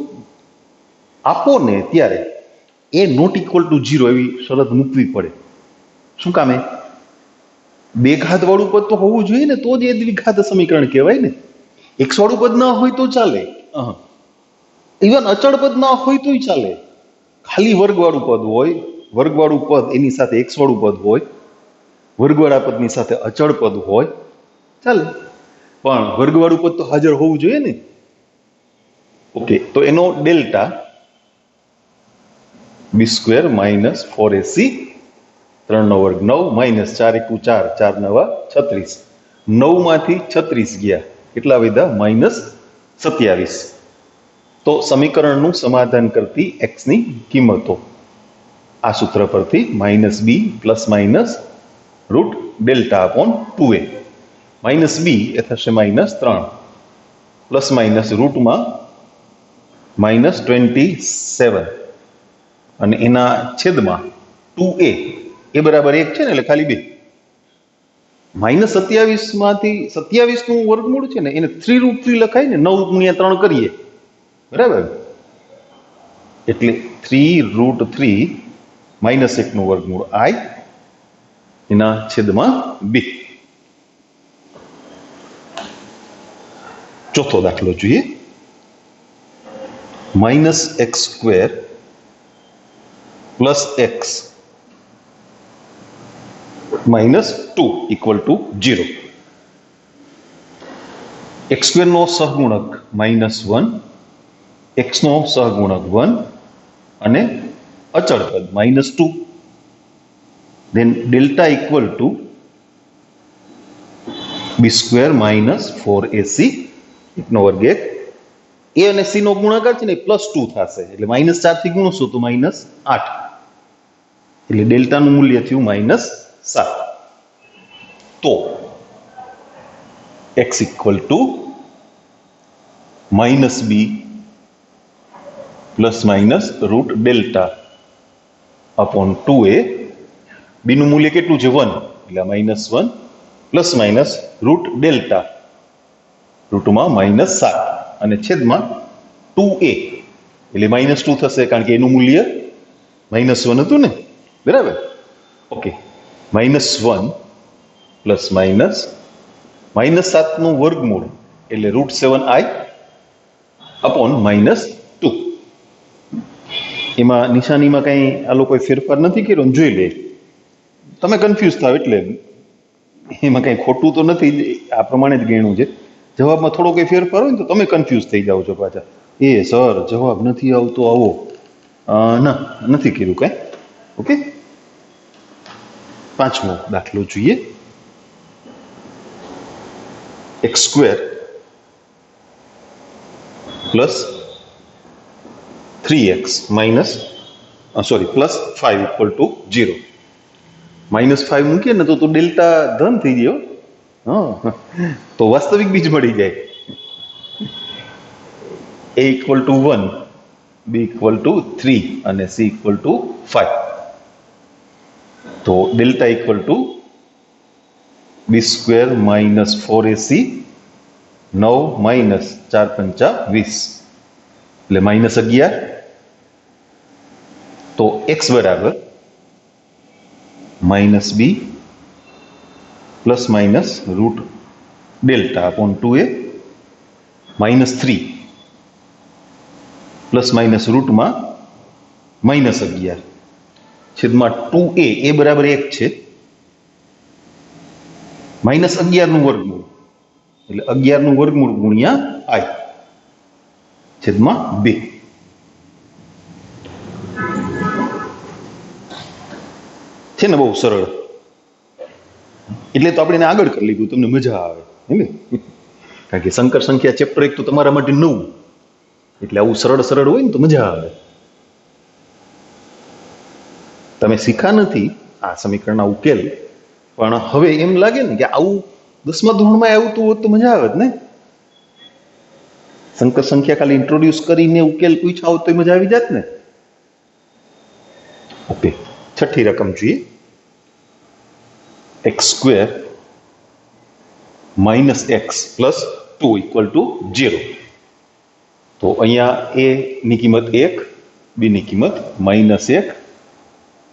આપો ને ત્યારે a ≠ 0 એવી શરત મૂકવી પડે. શું કામે? બે ઘાત વાળું પદ તો હોવું જોઈએ ને, તો જ એ દ્વિઘાત સમીકરણ કહેવાય ને. x વાળું પદ ના હોય તો ચાલે, ઇવન અચળ પદ ના હોય તોય ચાલે, ખાલી વર્ગવાળું પદ હોય, વર્ગવાળું પદ એની સાથે x વાળું પદ હોય, વર્ગવાળા પદની સાથે અચળ પદ હોય, ચાલે, પણ વર્ગવાળું પદ તો હાજર હોવું જોઈએ ને. ઓકે, તો એનો ડેલ્ટા b² - 4ac 3 નો વર્ગ 9, -4 × 4 4 × 9 36, 9 માંથી 36 ગયા, કેટલા વધ્યા? -27. તો સમીકરણનું સમાધાન કરતી x ની કિંમતો આ સૂત્ર પરથી -b ±√Δ/2a, -b એ થશે -3 ± રૂટમાં -27 અને એના છેદમાં 2a એ બરાબર 1 છે ને, એટલે ખાલી 2. -27 માંથી 27 નું વર્ગમૂળ છે ને, એને 3√3 લખાય ને, 9 × 3 કરીએ, બરાબર, એટલે 3√3 -1 નું વર્ગમૂળ i એના છેદમાં 2. ચોથો દાખલો જોઈએ. -x² + x -2 = 0. x² નો સહગુણક -1, x નો સહગુણક 1 અને અચળ પદ -2. then delta = b² - 4ac એકનો વર્ગ 1. a અને c નો ગુણાકાર છે ને +2 થશે, એટલે -4 થી ગુણશો તો -8, એટલે ડેલ્ટાનું મૂલ્ય થયું -7. તો x = -b ± √delta upon 2a. b નું મૂલ્ય કેટલું છે? 1, એટલે -1 ± √delta √માં -7 અને છેદમાં 2a, એટલે -2 થશે, કારણ કે એનું મૂલ્ય -1 હતું ને, બરાબર? ઓકે, -1 ± -7 નું વર્ગમૂળ એટલે √7i upon -2. એમાં નિશાનીમાં કંઈ આ લોકોએ ફેરફાર નથી કર્યો, જોઈ લે. તમે કન્ફ્યુઝ થાવ એટલે એમાં કંઈ ખોટું તો નથી, આ પ્રમાણે જ ગણ્યું છે. જવાબમાં થોડો કંઈ ફેરફાર હોય ને તો તમે કન્ફ્યુઝ થઈ જાઓ છો પાછા. સર જવાબ નથી આવતો આવો. ના, નથી કર્યું કાંઈ. ઓકે, પાંચમો દાખલો જોઈએ. x² + 3x + 5 = 0. -5 મૂકીએ ને તો ડેલ્ટા ધન થઈ ગયો. હા, તો વાસ્તવિક બીજ મળી જાય. a = 1, b = 3 અને c = 5. તો ડેલ્ટા = b² - 4ac 9 - 4 × 5 = 20, એટલે -11. તો x = -b ± √delta upon 2a -3 ± √માં -11 છેદમાં 2a, a બરાબર 1 છે, -11 નું વર્ગમૂળ એટલે 11 નું વર્ગમૂળ ગુણ્યા i છેદમાં 2. છે ને બહુ સરળ. એટલે તો આપણે એને આગળ કરી લીધું, તમને મજા આવે ને, કારણ કે સંકર સંખ્યા ચેપ્ટર 1 તો તમારા માટે નવું, એટલે આવું સરળ હોય ને તો મજા આવે. તમે શીખા નથી આ સમીકરણના ઉકેલ, પણ હવે એમ લાગે ને કે આવું 10મા ધોરણમાં આવતું હોત તો મજા આવે ને. સંકર સંખ્યા ખાલી ઇન્ટ્રોડ્યુસ કરીને ઉકેલ પૂછ્યા હોત તો મજા આવી જાત ને. ઓકે, છઠ્ઠી રકમ જોઈએ. x² - x + 2 = 0. તો અહીંયા a ની કિંમત 1, b ની કિંમત -1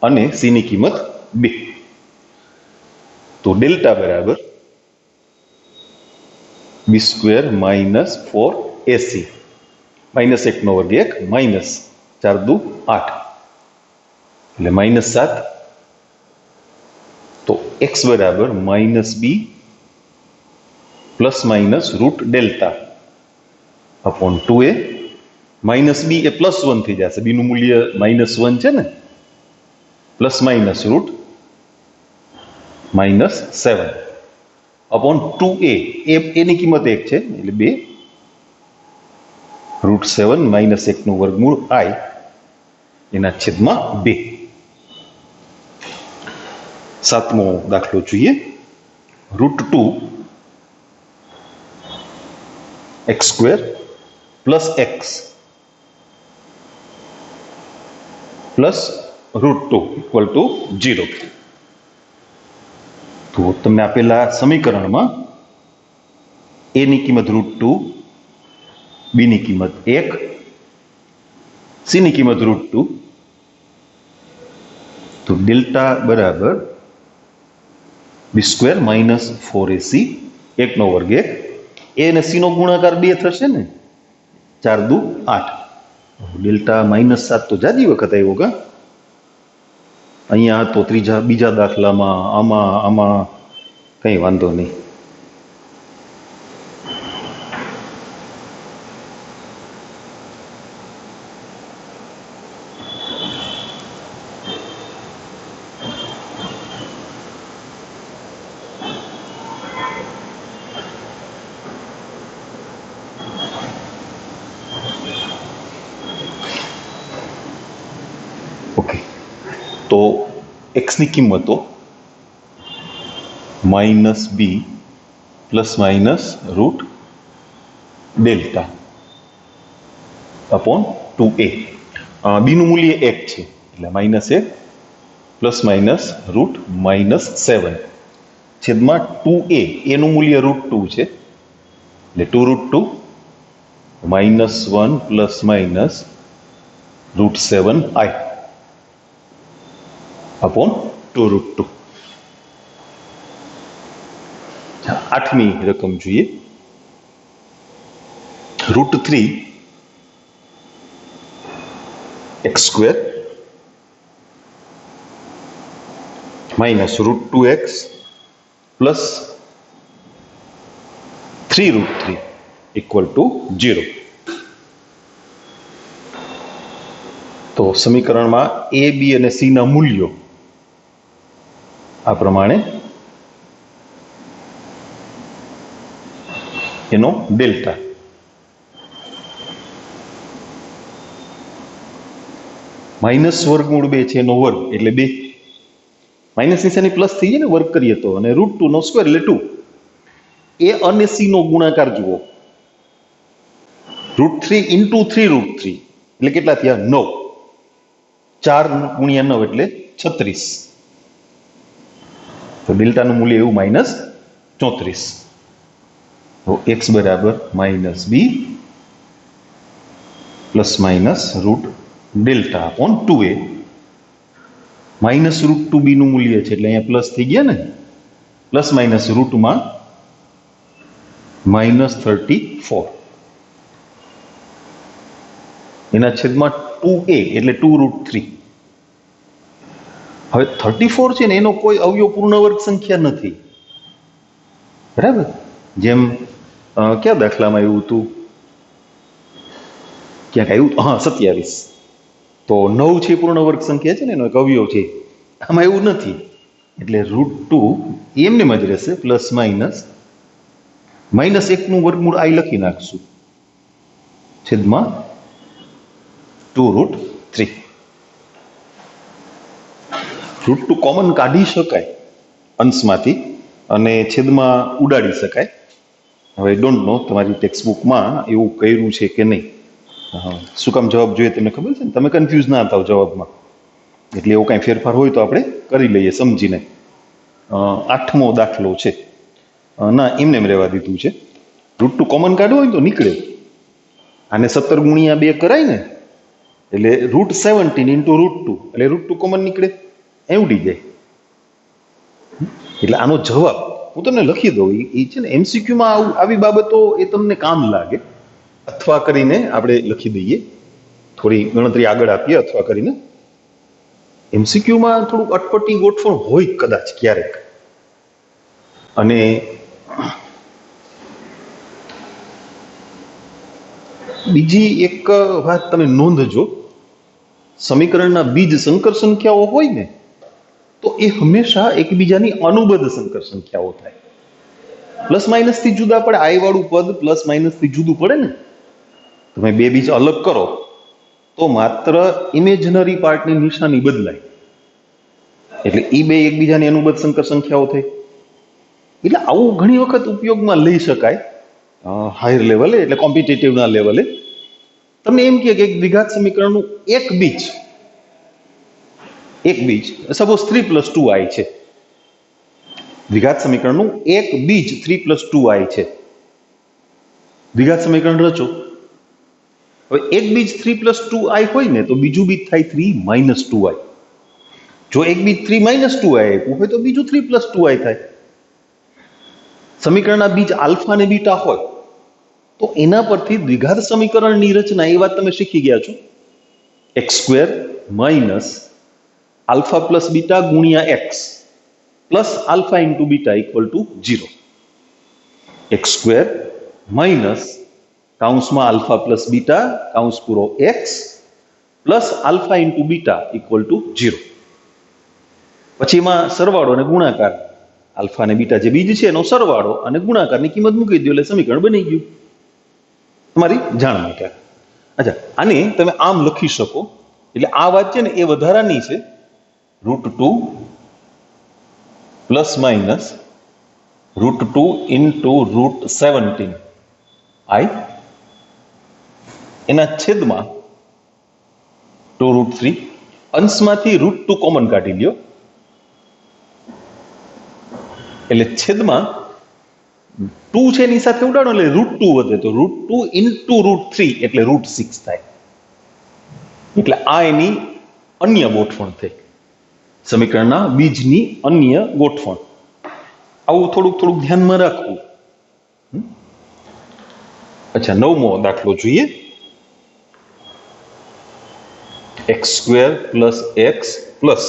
અને c ની કિંમત 2. તો ડેલ્ટા બરાબર b² - 4ac -1 નો વર્ગ 1 -4 × 2 = 8, એટલે -7. તો x બરાબર -b ± √delta upon 2a. -b એ +1 થઈ જશે, b નું મૂલ્ય -1 છે ને, ± -7 upon 2a, a ની કિંમત 1 છે એટલે 2 √7 - 1 નું વર્ગમૂળ i એના છેદમાં 2. સાતમો દાખલો જોઈએ. √2 x² + x + √2 = 0. તો તમને આપેલા સમીકરણમાં a ની કિંમત √2, b ની કિંમત 1, c ની કિંમત √2. તો ડેલ્ટા બરાબર b² - 4ac 1 નો વર્ગ 1 એ અને સી નો ગુણાકાર 2 થશે ને, 4 દુ 8. ડેલ્ટા -7 તો જાજી વખત આવ્યો કા. અહીંયા તો બીજા દાખલામાં આમાં કંઈ વાંધો નહીં. ઓકે, તો એક્સની કિંમતો -b ± √ડેલ્ટા અપોન 2a. બીનું મૂલ્ય 1 છે એટલે -1 ± √7 છેદમાં 2a. એનું મૂલ્ય √2 છે એટલે 2√2 -1 ± √7i अपॉन 2√2. आठमी रकम જોઈએ. √3 x² - √2x प्लस 3√3 = 0. તો સમીકરણમાં a, b અને c ના મૂલ્યો આ પ્રમાણે એનો ડેલ્ટા -√2 છે એનો વર્ગ એટલે 2. માઇનસ નિશાની પ્લસ થઈ જાય ને વર્ગ કરીએ તો, અને √2 નો સ્ક્વેર એટલે 2. a અને c નો ગુણાકાર જુઓ, √3 × 3√3 એટલે કેટલા થયા? 9. 4 × 9 એટલે 36. તો ડેલ્ટાનું મૂલ્ય એવું -34. તો x બરાબર -b ± √delta upon 2a. -√2b નું મૂલ્ય છે એટલે અહીંયા પ્લસ થઈ ગયા ને, પ્લસ માઇનસ રૂટમાં -34 એના છેદમાં 2a એટલે 2√3. હવે 34 છે ને એનો કોઈ અવયવ પૂર્ણ વર્ગ સંખ્યા નથી, બરાબર? જેમ કયા દાખલામાં આવ્યું હતું, ક્યાંક આવ્યું? હા, 27. તો 9 છે પૂર્ણ વર્ગ સંખ્યા છે ને, એનો એક અવયવ છે. આમાં એવું નથી એટલે √2 એમને જ રહેશે, પ્લસ માઇનસ -1 નું વર્ગમૂળ આ લખી નાખશું છેદમાં 2√3. √2 કોમન કાઢી શકાય અંશમાંથી અને છેદમાં ઉડાડી શકાય. હવે ડોન્ટ નો તમારી ટેક્સ્ટબુકમાં એવું કર્યું છે કે નહીં. શું કામ જવાબ જોઈએ તમને ખબર છે ને? તમે કન્ફ્યુઝ ના થાવ જવાબમાં, એટલે એવો કાંઈ ફેરફાર હોય તો આપણે કરી લઈએ સમજીને. 8મો દાખલો છે, ના એમને એમ રહેવા દીધું છે. √2 કોમન કાઢવું હોય તો નીકળે. આને 17 × 2 કરાય ને એટલે √17 × √2 એટલે √2 કોમન નીકળે, એ ઉડી જાય. એટલે આનો જવાબ હું તમને લખી દઉં. એ છે ને એમસીક્યુમાં આવી બાબતો એ તમને કામ લાગે. અથવા કરીને આપણે લખી દઈએ, થોડી ગણતરી આગળ આપીએ અથવા કરીને. એમસીક્યુમાં થોડુંક અટપટી ગોઠવણ હોય કદાચ ક્યારેક. અને બીજી એક વાત તમે નોંધજો, સમીકરણના બીજ સંકર સંખ્યાઓ હોય ને તો એ હંમેશા એકબીજાની અનુબદ્ધ સંકર સંખ્યાઓ થાય. પ્લસ માઇનસ થી જુદા પડે. આઈ વાળું પદ પ્લસ માઇનસ થી જુદું પડે ને. તમે બે બીજ અલગ કરો તો માત્ર ઇમેજનરી પાર્ટની નિશાની બદલાય, એટલે એ બે એકબીજાની અનુબદ્ધ સંકર સંખ્યાઓ થઈ. એટલે આવું ઘણી વખત ઉપયોગમાં લઈ શકાય હાયર લેવલે, એટલે કોમ્પિટિટિવના લેવલે. તમને એમ કે એક દ્વિઘાત સમીકરણનું એક બીજ સપોઝ 3 + 2i છે. દ્વિઘાત સમીકરણનું એક બીજ 3 + 2i છે. દ્વિઘાત સમીકરણ રચો. હવે એક બીજ 3 + 2i હોય ને તો બીજું બીજ થાય 3 - 2i. જો એક બીજ 3 - 2i આપ્યું હોય તો બીજું 3 + 2i થાય. સમીકરણના બીજ આલ્ફા અને બીટા હોય તો એના પરથી દ્વિઘાત સમીકરણની રચના એ વાત તમે શીખી ગયા છો. X square minus alpha plus beta ગુણ્યા x plus alpha into beta equal to 0. X square minus કાઉન્સમાં આલ્ફા પ્લસ બીટા કાઉન્સ પૂરો x plus alpha into beta equal to 0. પછી એમાં સરવાળો અને ગુણાકાર, આલ્ફા અને બીટા જે બીજ છે એનો સરવાળો અને ગુણાકારની કિંમત મૂકી દો એટલે સમીકરણ બની ગયું. તમારી જાણ માટે. અચ્છા, આને તમે આમ લખી શકો એટલે આ વાત છે ને એ વધારાની છે. √2 પ્લસ માઇનસ √2 ઇન્ટુ √17 આઈ એના છેદમાં 2√3. અંશમાંથી √2 કોમન કાઢી લ્યો એટલે છેદમાં 2 છે એની સાથે ઉડાડો એટલે √2 વધે તો √2 ઇન્ટુ √3 એટલે √6 થાય. એટલે આ એની અન્ય ગોઠવણ થઈ, સમીકરણના બીજની અન્ય ગોઠવણ. આવું થોડુંક ધ્યાનમાં રાખવું. અચ્છા, 9મો દાખલો જોઈએ. X square plus x plus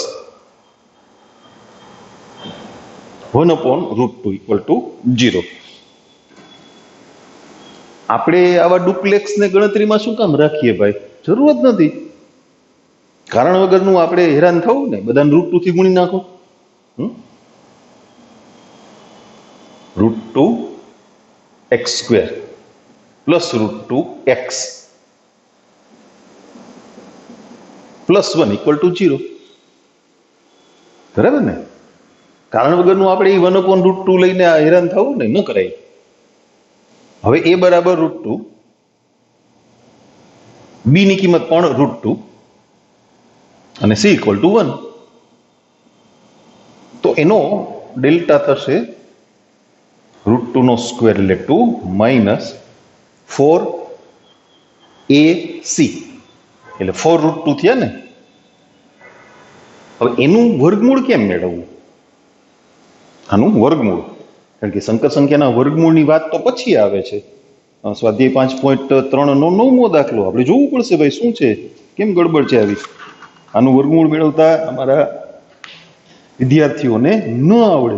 1/√2 equal to 0. આપણે આવા ડુપ્લેક્સ ને ગણતરીમાં શું કામ રાખીએ ભાઈ? જરૂર જ નથી. કારણ વગરનું આપણે હેરાન થવું ને, બધાને √2 થી ગુણી નાખો. √2 x square plus √2 x plus 1 equal to 0. બરાબર ને? કારણ વગરનું આપણે એ 1/√2 લઈને હેરાન થવું ને, ન કરાય. હવે a બરાબર √2, b ની કિંમત પણ √2 અને c ઇક્વલ ટુ 1. તો એનો ડેલ્ટા થશે √2 નો સ્ક્વેર એટલે 2 માઇનસ 4ac એટલે 4√2 થયા ને. હવે એનું વર્ગમૂળ કેમ મેળવવું? આનું વર્ગમૂળ, કારણ કે સંકર સંખ્યાના વર્ગમૂળની વાત તો પછી આવે છે. સ્વાધ્યાય 5.3 નો 9મો દાખલો આપણે જોવું પડશે ભાઈ શું છે, કેમ ગડબડ છે આવી. આનું વર્ગમૂળ મેળવતા અમારા વિદ્યાર્થીઓને ન આવડે,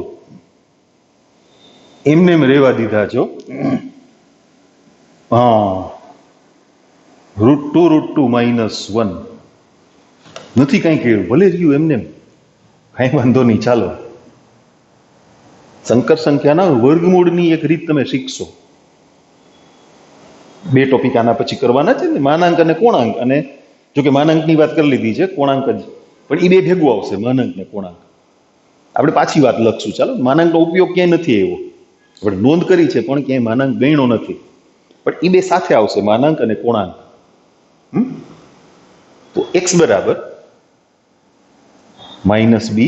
એમને એમ રેવા દીધા છો. હા, √2 માઇનસ 1 નથી કઈ કર્યું, ભલે રહ્યું એમને એમ, કઈ વાંધો નહીં. ચાલો, સંકર સંખ્યાના વર્ગમૂળની એક રીત તમે શીખશો. 2 ટોપિક આના પછી કરવાના છે ને, માનાંક અને કોણાંક. અને જો કે માનાંકની વાત કરી લીધી છે, કોણાંક જ, પણ એ બે ભેગું આવશે, માનાંક ને કોણાંક. આપણે પાછી વાત લખશું. ચાલો, માનાંકનો ઉપયોગ ક્યાંય નથી આવ્યો, આપણે નોંધ કરી છે પણ ક્યાંય માનાંક ગણ્યો નથી, પણ એ બે સાથે આવશે, માનાંક અને કોણાંક. તો x બરાબર -b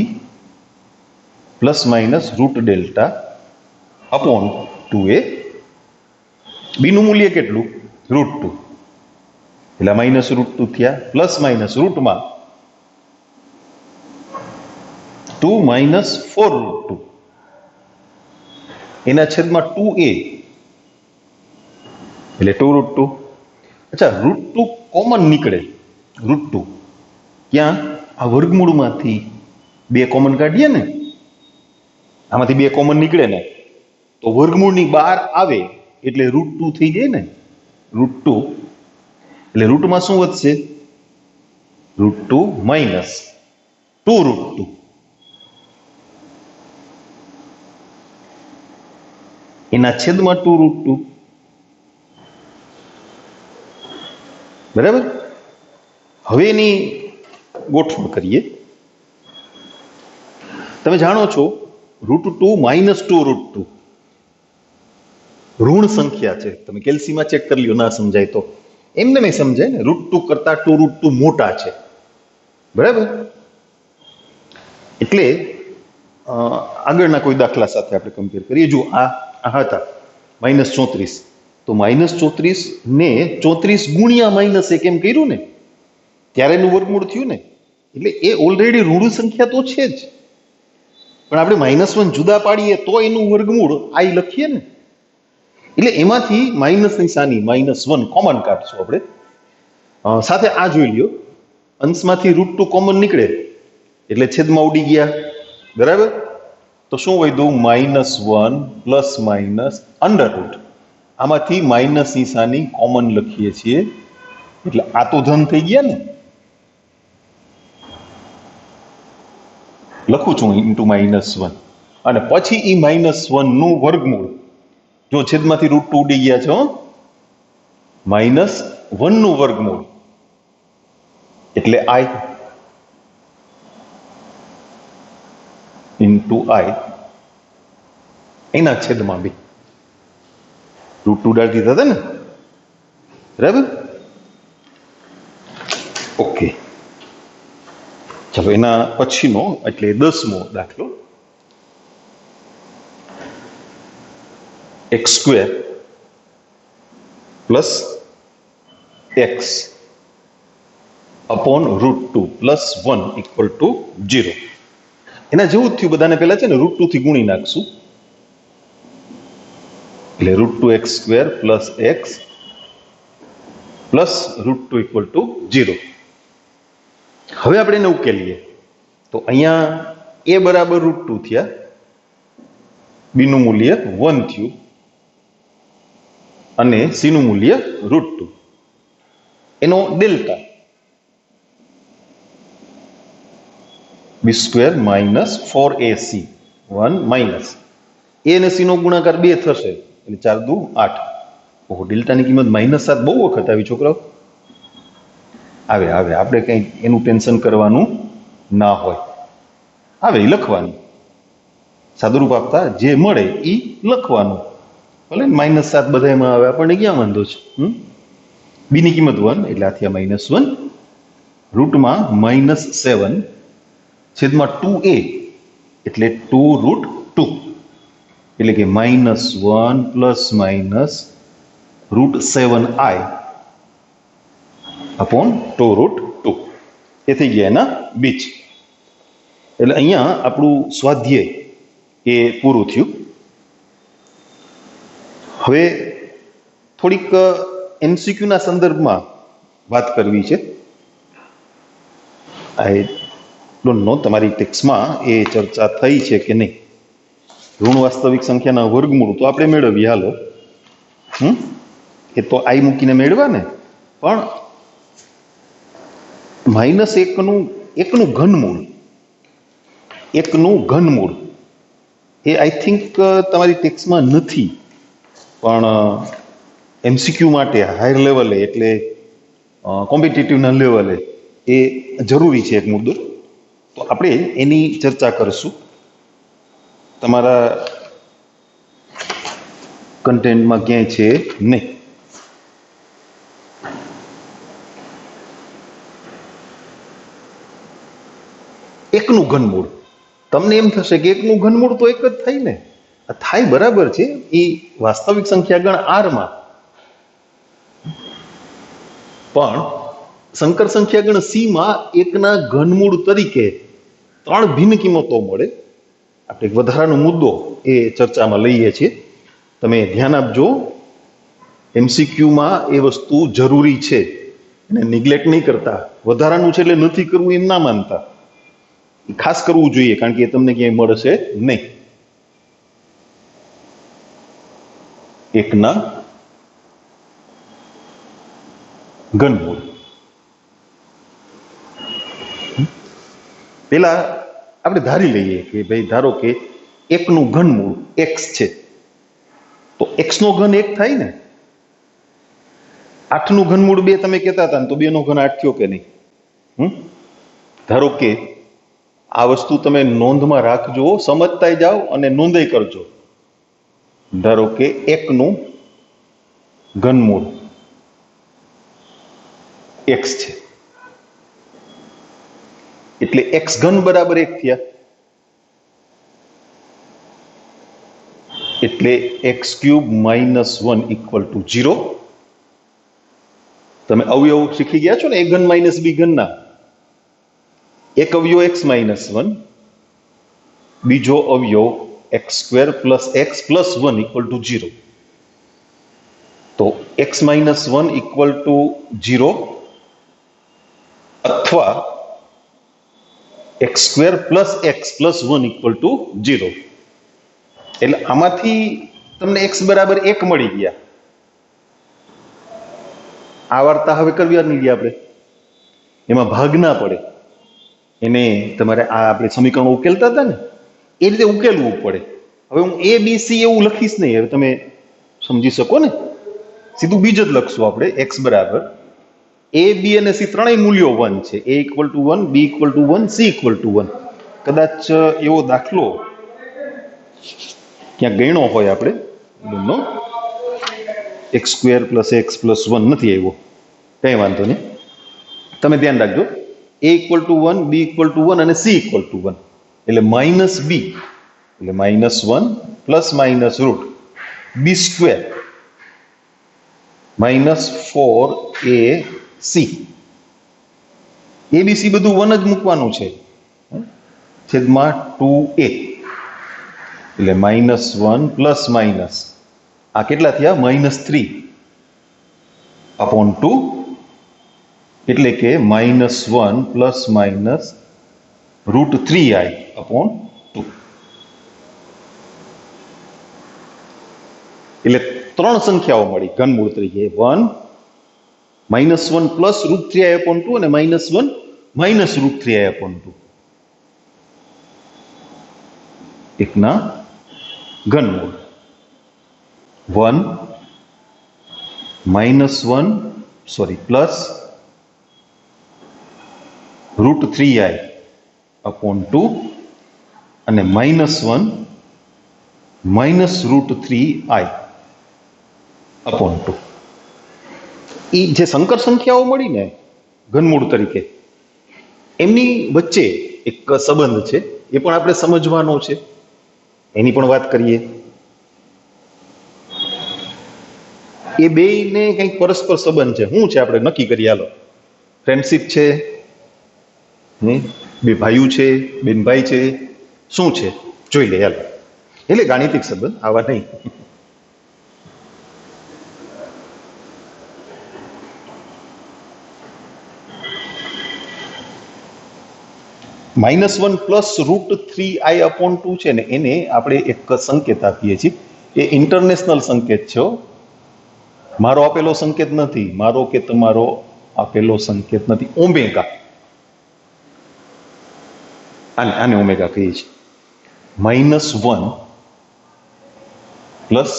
plus minus √delta upon 2a. b નું મૂલ્ય કેટલું? √2 એટલે માઇનસ √2 થયા, પ્લસ માઇનસ રૂટમાં 2 માઇનસ 4√2 એના છેદમાં 2a એટલે 2√2. અચ્છા, √2 કોમન નીકળે. √2 ક્યાં? આ વર્ગમૂળમાંથી 2 કોમન કાઢીએ ને, આમાંથી 2 કોમન નીકળે ને, તો વર્ગમૂળની બહાર આવે એટલે √2 થઈ જાય ને. √2 એટલે રૂટમાં શું વધશે? √2 માઇનસ 2√2 એના છેદમાં 2√2. બરાબર? હવે એની ગોઠવણ કરીએ. તમે જાણો છો √2 માઇનસ 2√2 ઋણ સંખ્યા છે. તમે કેલ્સીમાં ચેક કરી લ્યો, ના સમજાય તો. એમને મેં સમજાય ને, √2 કરતા 2√2 મોટા છે. બરાબર? એટલે આગળના કોઈ દાખલા સાથે આપણે કમ્પેર કરીએ. જો આ હતા -34, તો -34 ને 34 ગુણ્યા -1 એમ કર્યું ને, ત્યારે એનું વર્ગમૂળ થયું ને. એટલે એ ઓલરેડી ઋણ સંખ્યા તો છે જ, પણ આપણે -1 જુદા પાડીએ તો એનું વર્ગમૂળ આઈ લખીએ ને. એટલે એમાંથી માઇનસ નિશાની -1 કોમન કાઢશું આપણે. સાથે આ જોઈ લ્યો, અંશમાંથી √2 કોમન નીકળે એટલે છેદમાં ઉડી ગયા, બરાબર. તો શું વધ્યું? -1 ± √. આમાંથી માઇનસ નિશાની કોમન લખીએ છીએ એટલે આ તો ધન થઈ ગયા ને. લખું છું × -1 અને પછી એ -1 નું વર્ગમૂળ. જો છેદમાંથી √2 ઉડી ગયા છે, -1 નું વર્ગમૂળ એટલે i × i એના છેદમાં b. √2 ઉડાડી દીધા હતા ને, બરાબર. ઓકે, ચાલો એના પછીનો એટલે 10મો દાખલો. x² + x upon √2 + 1 = 0. એના જેવું જ થયું. બધાને પહેલા છે ને √2 થી ગુણી નાખશું એટલે √2x² + x + √2 = 0. હવે આપણે એને ઉકેલીએ તો અહીંયા a બરાબર √2 થયા, b નું મૂલ્ય 1 થયું અને c નું મૂલ્ય √2. એનો ડેલ્ટા b² - 4ac 1 - a અને c નો ગુણાકાર 2 થશે એટલે 4 દુ 8. ઓહો, ડેલ્ટાની કિંમત -7 બહુ વખત આવી છોકરાઓ. આવે આપણે કંઈ એનું ટેન્શન કરવાનું ના હોય. આવે એ લખવાનું, સાદુરૂપ આપતા જે મળે એ લખવાનું. ભલે -7 બધામાં આવે, આપણને ક્યાં વાંધો છે. b ની કિંમત 1 એટલે આ થયા -1, રૂટમાં -7 છેદમાં 2a એટલે 2√2 એટલે કે -1 ± √7i upon 2√2. એ થઈ ગયા એના બીજ. એટલે અહીંયા આપણું સ્વાધ્યાય એ પૂરું થયું. હવે થોડીક MCQ ના સંદર્ભમાં વાત કરવી છે. આઈ ડોન્ટ નો તમારી ટેક્સ્ટમાં એ ચર્ચા થઈ છે કે નહીં. ઋણ વાસ્તવિક સંખ્યાના વર્ગમૂળ તો આપણે મેળવીએ, હાલો. એ તો આઈ મૂકીને મેળવા ને, પણ -1 નું ઘનમૂળ, 1 નું ઘનમૂળ એ આઈ થિંક તમારી ટેક્સ્ટમાં નથી, પણ MCQ માટે હાયર લેવલે એટલે કોમ્પિટિટિવના લેવલે એ જરૂરી છે એક મુદ્દો. તો આપણે એની ચર્ચા કરીશું. તમારા કન્ટેન્ટમાં ક્યાંય છે નહીં. એકનું ઘનમૂળ, તમને એમ થશે કે એકનું ઘનમૂળ તો એક જ થાય ને. થાય, બરાબર છે. એ વાસ્તવિક સંખ્યા ગણ R માં, પણ સંકર સંખ્યા ગણ C માં એકના ઘનમૂળ તરીકે 3 ભિન્ન કિંમતો મળે. આપણે એક વધારાનો મુદ્દો એ ચર્ચામાં લઈએ છીએ. તમે ધ્યાન આપજો, MCQ માં એ વસ્તુ જરૂરી છે, એને નિગ્લેક્ટ નહીં કરતા. વધારાનું છે એટલે નથી કરવું એમ ના માનતા, ખાસ કરવું જોઈએ, કારણ કે એ તમને ક્યાંય મળશે નહીં. એકના ઘનમૂળ. પેલા આપણે ધારી લઈએ કે ભાઈ, ધારો કે એકનું ઘનમૂળ x છે, તો x નો ઘન 1 થાય ને. 8 નું ઘનમૂળ 2 તમે કહેતા હતા ને, તો 2 નો ઘન 8 થયો કે નહીં? ધારો કે આ વસ્તુ તમે નોંધમાં રાખજો, સમજતા જાઓ અને નોંધે કરજો. ધારો કે 1 નું ઘનમૂળ x છે એટલે x ઘન બરાબર 1 થયા, એટલે x³ - 1 = 0. તમે અવયવ શીખી ગયા છો ને, a ઘન - b ઘનના. એક અવયવ x - 1, બીજો અવયવ x² + x + 1 = 0. x minus 1 equal to 0 અથવા x square plus x plus 1 equal to 0. એટલે આમાંથી તમને x બરાબર 1 મળી ગયા. આ વાર્તા હવે કરવી નહીં આપણે, એમાં ભાગ ના પડે. એને તમારે આ આપણે સમીકરણો ઉકેલતા હતા ને એ રીતે ઉકેલવું પડે. હવે હું a b c એવું લખીશ નહીં, હવે તમે સમજી શકો ને, સીધું બીજ જ લખશું આપણે. x બરાબર a b અને c ત્રણેય મૂલ્યો 1 છે. a equal to 1, b equal to 1, c equal to 1. કદાચ એવો દાખલો ક્યાંક ગણ્યો હોય આપણે, એનો x square plus x plus 1 નથી આવ્યો, કંઈ વાંધો નહીં, તમે ધ્યાન રાખજો. a equal to 1, b equal to 1 અને c ઇક્વલ ટુ 1, એટલે માઇનસ b એટલે minus 1 plus minus route b square minus 4ac. abc બધું 1 જ મૂકવાનું છે, છેદમાં 2a એટલે માઇનસ 1 પ્લસ માઇનસ આ કેટલા થયા? માઇનસ 3 અપોન 2, એટલે કે minus 1 plus minus route 3i upon 2. એટલે ત્રણ સંખ્યાઓ મળી ઘનમૂળ તરીકે. 1 minus 1 plus route 3i upon 2 અને minus 1 minus route 3i upon 2 એકના ઘનમૂળ. 1 minus 1 sorry plus route 3i upon 2 અને minus 1 minus route 3i upon 2. એ જે સંકર સંખ્યાઓ મળી ને ઘનમૂળ તરીકે, એમની વચ્ચે એક સંબંધ છે, એ પણ આપણે સમજવાનો છે, એની પણ વાત કરીએ. એ બેયને કંઈક પરસ્પર સંબંધ છે. શું છે આપણે નક્કી કરીએ, હાલો. ફ્રેન્ડશિપ છે, બે ભાઈઓ છે, બેનભાઈ છે, શું છે જોઈ લે હાલ. એટલે ગાણિતિક સંબંધ આવા નહીં. Minus 1 plus route 3i upon 2 છે ને, એને આપણે એક સંકેત આપીએ છીએ. એ ઇન્ટરનેશનલ સંકેત છે, મારો આપેલો સંકેત નથી, મારો કે તમારો આપેલો સંકેત નથી. ઓમેગા, આને ઓમેગા કહીએ છીએ. Minus 1 plus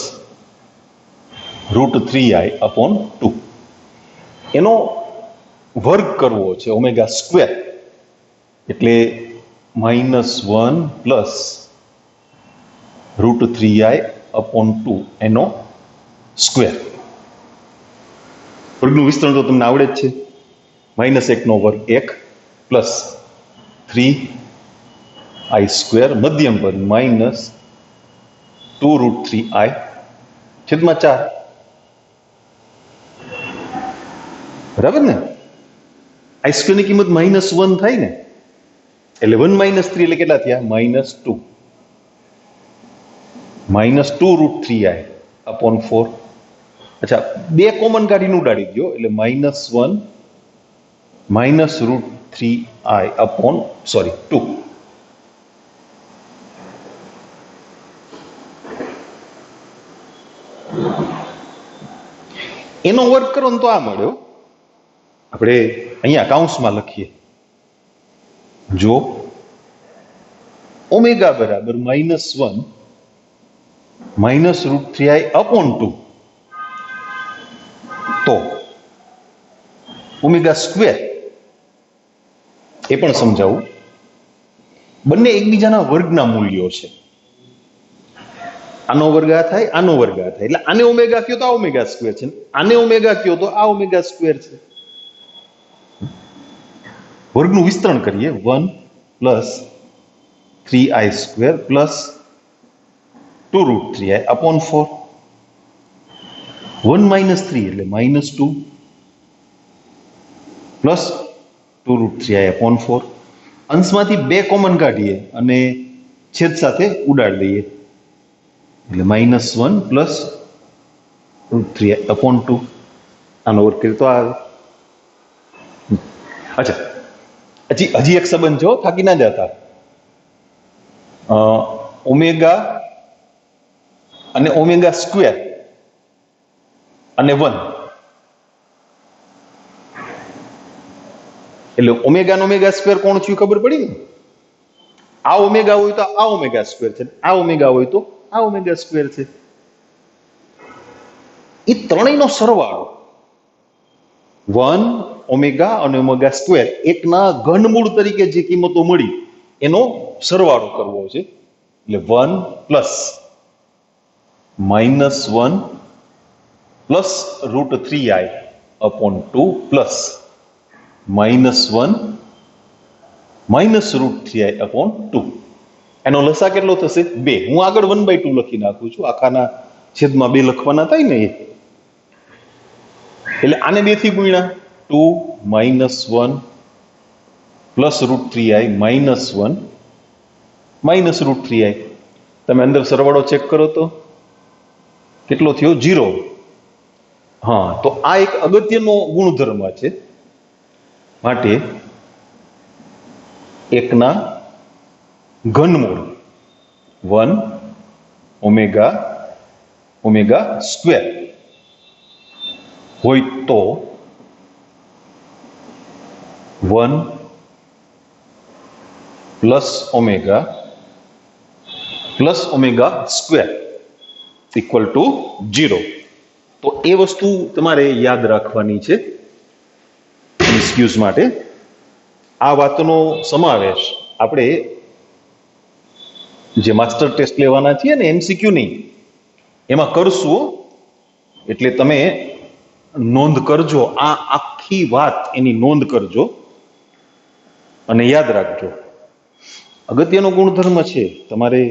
route 3i upon 2 એનો વર્ગ કરવો છે, ઓમેગા સ્ક્વેર, એટલે minus 1 plus route 3i upon 2 એનો સ્ક્વેર. વર્ગનું વિસ્તરણ તો તમને આવડે જ છે. માઇનસ 1નો વર્ગ 1 પ્લસ 3i સ્ક્વેર મધ્યમ પદ માઇનસ 2 રૂટ 3i છેદમાં 4. બરાબર ને? આઈ સ્ક્વેરની કિંમત માઇનસ 1 થાય ને, એટલે 1 માઇનસ 3 એટલે કેટલા થયા? Minus 2. Minus 2 root 3i upon 4. અચ્છા, બે કોમન કાઢીને ઉડાડી દો, એટલે minus 1 minus route 3i upon 2. એનો વર્ગ કરો ને તો આ મળ્યો. આપણે અહીંયા કાઉન્સમાં લખીએ, જો ઓમેગા બરાબર minus 1 minus route 3i upon 2, તો ઓમેગા સ્ક્વેર, એ પણ સમજાવું, બંને એકબીજાના વર્ગના મૂલ્યો છે. આનો વર્ગ આ થાય, આનો વર્ગ આ થાય, એટલે આને ઓમેગા કયો તો આ ઓમેગા સ્ક્વેર છે, આને ઓમેગા કયો તો આ ઓમેગા સ્ક્વેર છે. વર્ગનું વિસ્તરણ કરીએ. 1 plus 3i square plus 2 root 3i upon 4. 1 minus 3 એટલે minus 2 plus 2 root 3i upon 4. અંશમાંથી બે કોમન કાઢીએ અને છેદ સાથે ઉડાડી દઈએ, એટલે minus 1 plus route 3i upon 2. આનો વર્ગ કરીએ તો આ આવે. અચ્છા, હજી એક સંબંધ જો, થાકી ના જતા. ઓમેગા અને ઓમેગા સ્ક્વેર અને 1, એટલે ઓમેગા નો ઓમેગા સ્ક્વેર કોણ થયું ખબર પડી ને? આ ઓમેગા હોય તો આ ઓમેગા સ્ક્વેર છે, આ ઓમેગા હોય તો આ ઓમેગા સ્ક્વેર છે. એ ત્રણેયનો સરવાળો 1 ઓમેગા અને ઓમેગા સ્ક્વેર એકના ઘનમૂળ તરીકે જે કિંમતો મળી એનો સરવાળો કરવો છે. એટલે 1 plus -1 plus √3i upon 2 plus -1 minus √3i upon 2. એનો લસા કેટલો થશે? 2. હું આગળ 1/2 લખી નાખું છું, આખાના છેદમાં 2 લખવાના થાય ને એ. એટલે આને 2 થી ગુણ્યા 2 -1 પ્લસ √3i -1 માઇનસ √3i. તમે અંદર સરવાળો ચેક કરો તો કેટલો થયો? 0. હા, તો આ એક અગત્યનો ગુણધર્મ છે. માટે એકના ઘનમૂળ 1 ઓમેગા ઓમેગા સ્ક્વેર હોય તો 1 plus omega square equal to 0. તો એ વસ્તુ તમારે યાદ રાખવાની છે એમસીક્યુઝ માટે. આ વાતનો સમાવેશ આપણે જે માસ્ટર ટેસ્ટ લેવાના છીએ ને એમસીક્યુ નહીં, એમાં કરશું. એટલે તમે નોંધ કરજો, આ આખી વાત એની નોંધ કરજો અને યાદ રાખજો. અગત્યનો ગુણધર્મ છે, તમારે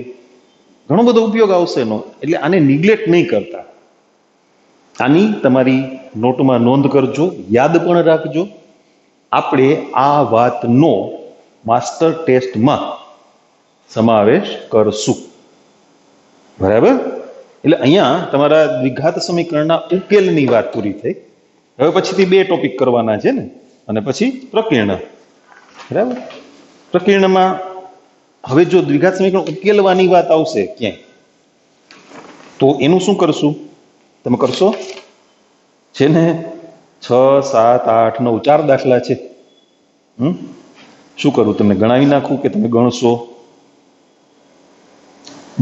ઘણો બધો ઉપયોગ આવશે એનો. એટલે આને નિગ્લેક્ટ નહીં કરતા. આની તમારી નોટમાં નોંધ કરજો, યાદ પણ રાખજો. આપણે આ વાતનો માસ્ટર ટેસ્ટમાં સમાવેશ કરશું. બરાબર? એટલે અહીંયા તમારા દ્વિઘાત સમીકરણના ઉકેલની વાત પૂરી થઈ. હવે પછીથી 2 ટોપિક કરવાના છે ને, અને પછી પ્રકીર્ણ. બરાબર? પ્રકીર્ણમાં હવે જો દ્વિઘાત સમીકરણ ઉકેલવાની વાત આવશે ક્યાંય, તો એનું શું કરશું? તમે કરશો છે ને 6, 7, 8, 9 4 દાખલા છે. શું કરું? તમને ગણાવી નાખું કે તમે ગણશો?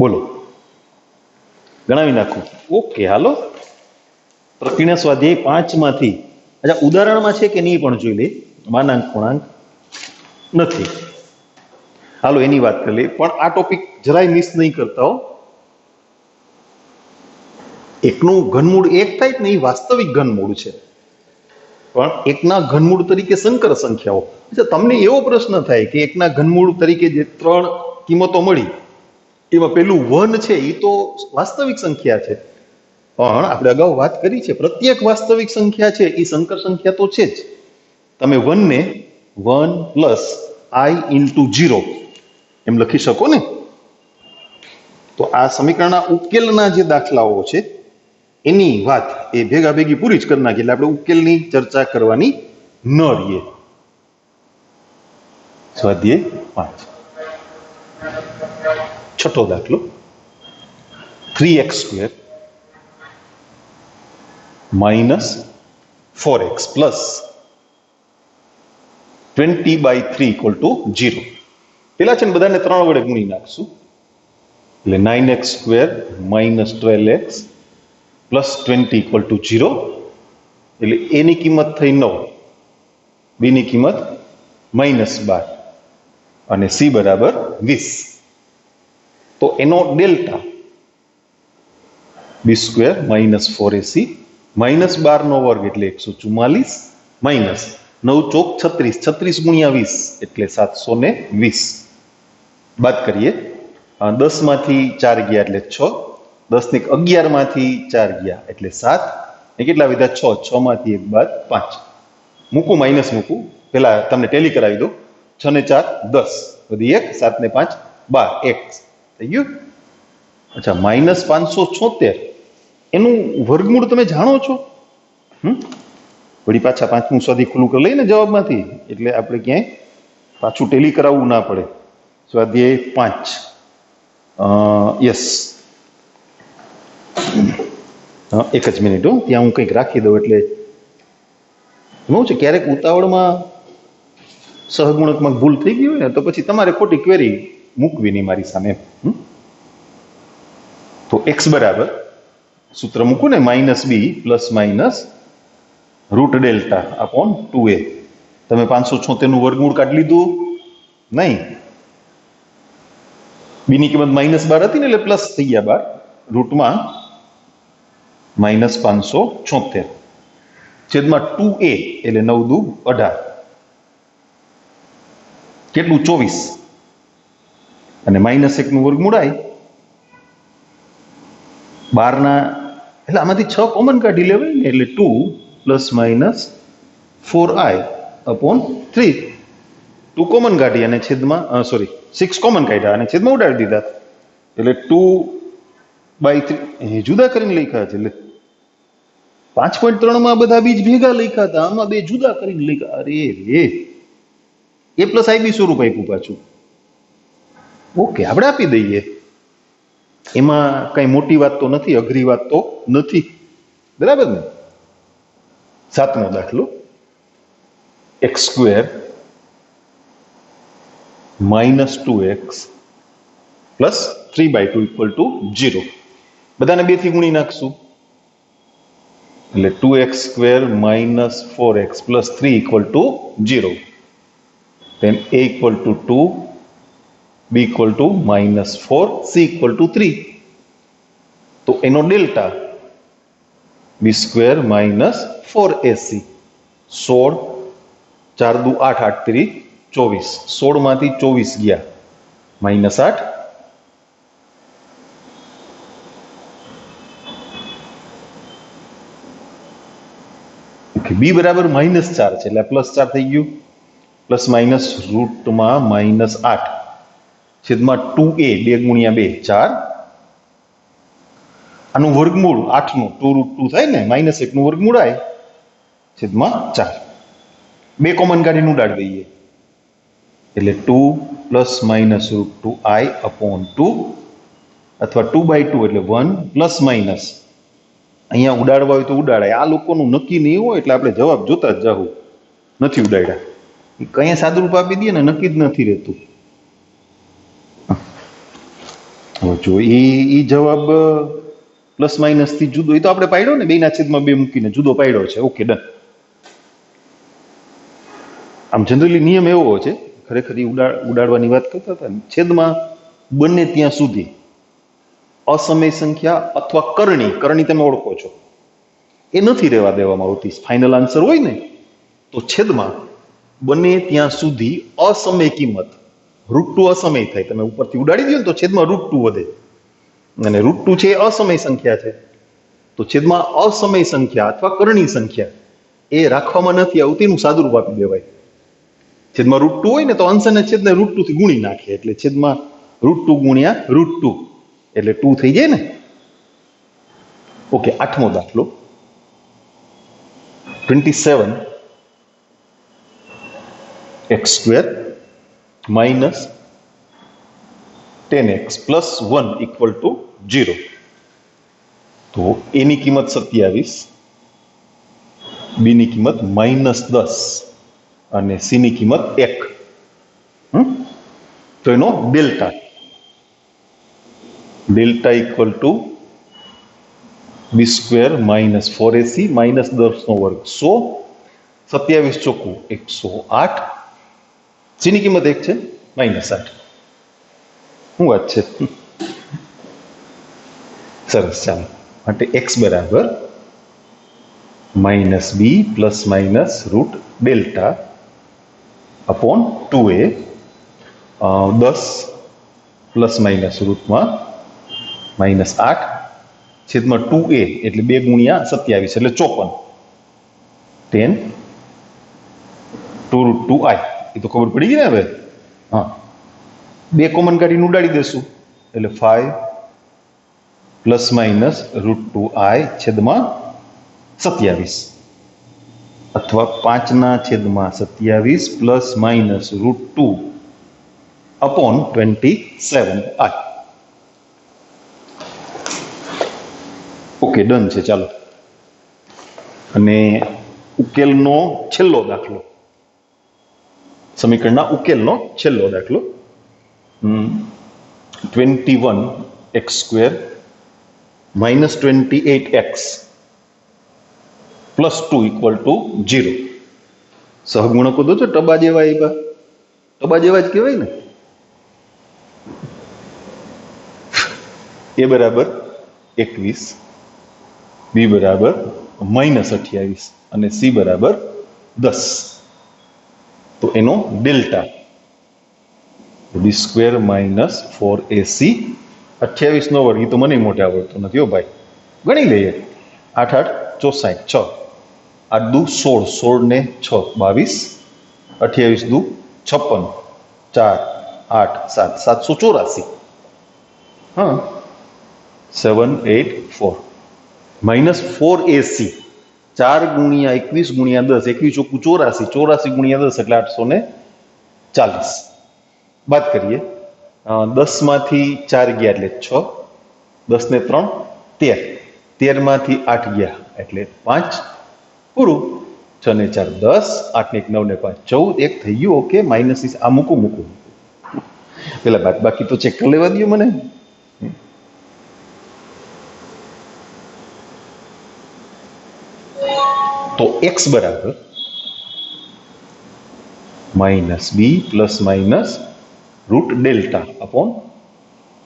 બોલો, ગણાવી નાખું? ઓકે, હાલો. પ્રકીર્ણ સ્વાધ્યાય 5 માંથી અચ્છા ઉદાહરણમાં છે કે નહીં પણ જોઈ લે. માનાંક પૂર્ણાંક નથી, હાલો એની વાત કરી લે. પણ આ ટોપિક જરાય મિસ નહીં કરતા હો. એકનું ઘનમૂળ 1 થાય ને, એ વાસ્તવિક ઘનમૂળ છે, પણ એકના ઘનમૂળ તરીકે સંકર સંખ્યાઓ. તમને એવો પ્રશ્ન થાય કે એકના ઘનમૂળ તરીકે જે 3 કિંમતો મળી એમાં પેલું 1 છે એ તો વાસ્તવિક સંખ્યા છે, પણ આપણે અગાઉ વાત કરી છે પ્રત્યેક વાસ્તવિક સંખ્યા છે એ સંકર સંખ્યા તો છે જ. તમે 1 ને 1 પ્લસ i ઇન્ટુ 0 એમ લખી શકો ને. તો આ સમીકરણના ઉકેલના જે દાખલાઓ છે એની વાત એ ભેગા ભેગી પૂરી જ કરી નાખી, એટલે આપણે ઉકેલની ચર્ચા કરવાની ન રહીએ. સ્વાધ્યાય 5 છઠ્ઠો દાખલો 3x² minus 4x plus 20/3 equal to 0. પેલા છે ને બધાને 3 વડે ગુણી નાખશું, એટલે 9x² minus 12x plus 20 equal to 0. એટલે એની કિંમત થઈ 9, બીની કિંમત -12 અને c બરાબર 20. તો એનો delta b² minus 4ac minus 12 નો વર્ગ એટલે 144 માઇનસ 9 ચોક 36, 36 ગુણ્યા 20 એટલે 720. બાદ કરીએ, 10 માંથી 4 ગયા એટલે 6, 10 ને 11 માંથી 4 ગયા એટલે 7, એ કેટલા વધ્યા? 6, 6 માંથી 1 બાદ 5. મૂકું, માઇનસ મૂકું, પેલા તમને ટેલી કરાવી દો. 6 ને 4 10 વધી 1, 7 ને 5 12, 1 થઈ ગયું. અચ્છા, -576 એનું વર્ગમૂળ તમે જાણો છો? વળી પાછા પાંચમું સ્વાધ્યાય ખુલ્લું કરી લઈને જવાબમાંથી, એટલે આપણે ક્યાંય પાછું ટેલી કરાવવું ના પડે. સ્વાધ્યાય 5. યસ, એક જ મિનિટ હો, ત્યાં હું કંઈક રાખી દઉં. એટલે શું છે, ક્યારેક ઉતાવળમાં સહગુણકમાં ભૂલ થઈ ગઈ હોય ને તો પછી તમારે ખોટી ક્વેરી મૂકવી નહીં મારી સામે. તો એક્સ બરાબર સૂત્ર મૂકું ને, -b ± √δ અપોન 2a. તમે 576 નું વર્ગમૂળ કાઢી લીધું નહીં? b ની કિંમત -12 હતી ને એટલે પ્લસ થઈ ગયા 12, રૂટમાં -576 છેદમાં 2a એટલે 9 દુ 18, કેટલું 24, અને -1 નું વર્ગમૂળ આવી 12 ના, એટલે આમાંથી 6 કોમન કાઢી લેવાય ને, એટલે 2 ± 4i અપોન 3. 2 કોમન કાઢી અને છેદમાં 6 કોમન કાઢ્યા અને છેદમાં ઉડાડી દીધા, એટલે 2/3 જુદા કરીને લખ્યા છે. એટલે 5.3 માં બધા બીજ ભેગા લખ્યા હતા, આમાં બે જુદા કરીને લખ્યા. અરે રે, a + ib સ્વરૂપ આપ્યું પાછું. ઓકે, આપણે આપી દઈએ, એમાં કઈ મોટી વાત તો નથી, અઘરી વાત તો નથી, બરાબર ને? 7મો દાખલો, x² - 2x + 3/2 = 0. બધાને 2 થી ગુણી નાખશું, એટલે 2x² - 4x + 3 = 0. then a = 2, b = -4, c = 3. તો એનો ડેલ્ટા b² - 4ac. 16 4 દુ 8, 8 3 24, 16 માંથી 24 ગયા, -8. ઓકે, b બરાબર -4 છે એટલે +4 થઈ ગયું, પ્લસ માઇનસ રૂટમાં -8 છેદમાં 2a, 2 ગુણ્યા 2 4. આનું વર્ગમૂળ 8 નું 2√2 થાય ને, -1 નું વર્ગમૂળ આવે છેદમાં 4. 2 કોમન કાઢીને ઉડાડી દઈએ, એટલે 2 ± √2i અપોન 2, અથવા 2/2 એટલે 1 ± અહીંયા ઉડાડવા હોય તો ઉડાડાય. આ લોકોનું નક્કી નહીં હોય એટલે આપણે જવાબ જોતા જ જાવું. નથી ઉડાડ્યા, કઈ સાદુરૂપ આપી દઈએ ને, નક્કી જ નથી રહેતું. જો એ જવાબ ± થી જુદો, એ તો આપણે પાડ્યો ને, 2/2 મૂકીને જુદો પાડ્યો છે. Okay, done. આમ જનરલી નિયમ એવો છે, ખરેખર ઉડાડવાની વાત કરતા હતા, છેદમાં બંને ત્યાં સુધી અસમય સંખ્યા અથવા કરણી તમે ઓળખો છો, એ નથી રહેવા દેવામાં આવતી. ફાઇનલ આન્સર હોય ને તો છેદમાં બંને ત્યાં સુધી અસમય કિંમત √2 અસમય થાય. તમે ઉપરથી ઉડાડી દો ને તો છેદમાં √2 વધે, અને √2 છે એ અસમય સંખ્યા છે, તો છેદમાં અસમય સંખ્યા અથવા કરણી સંખ્યા એ રાખવામાં નથી આવતી, એનું સાદુરૂપ આપી દેવાય. છેદમાં √2 હોય ને તો અંશ અને છેદને √2 થી ગુણી નાખીએ, એટલે છેદમાં √2 ગુણ્યા √2 એટલે 2 થઈ જાય ને. ઓકે, 8મો દાખલો, 27 x² - 10x + 1 = 0. તો a ની કિંમત 27, b ની કિંમત -10 અને c ની કિંમત 1. તો એનો ડેલ્ટા = b² - 4ac -10 નો વર્ગ 100, 27 ચોખ્ખું 108, c ની કિંમત 1 છે, -8. શું વાત છે? સરસ. ચાલો, માટે x બરાબર -b ± √δ અપોન 2a, 10 ± રૂટમાં -8 છેદમાં 2a એટલે 2 ગુણ્યા 27 એટલે 54, 10 2√2i. એ તો ખબર પડી ગઈ ને હવે. હા, 2 કોમન કાઢીને ઉડાડી દેશું, એટલે 5 ± √2i છેદમાં 27. અથવા 5/27 plus minus √2/27i. Okay, done છે. ચાલો, અને ઉકેલનો છેલ્લો દાખલો, સમીકરણના ઉકેલનો છેલ્લો દાખલો, 21x² minus 28x plus 2 equal to 0. સહગુણકો દો છો, ટબા જેવા આવ્યા, ટબા જેવા જ કહેવાય ને. a બરાબર 21, b બરાબર -28 અને c બરાબર 10. તો એનો ડેલ્ટા b² minus 4ac, 28 નો વર્ગ. તો મને મોટે આવડતો નથી હો ભાઈ, ગણી લઈએ. 8 8 64, 6 8 દુ 16, 16 ને 6 22, 28 દુ 56, 4 8 7 784. હા, 784 -4ac, 4 ગુણ્યા 21 ગુણ્યા 10, 21 ચોખ્ખું 84, 84 ગુણ્યા 10 એટલે 840. બાદ કરીએ, 10 માંથી 4 ગયા એટલે 6, 10 ને 3 13, 13 માંથી 8 ગયા એટલે 5, પૂરું. 6 ને 4 10, 8 ને 1 9 ને 5 14, 1 થઈ ગયું. ઓકે, માઇનસ આ મૂકું પેલા બાદ બાકી તો ચેક કરી લેવા દો મને. તો x બરાબર -b plus minus route delta upon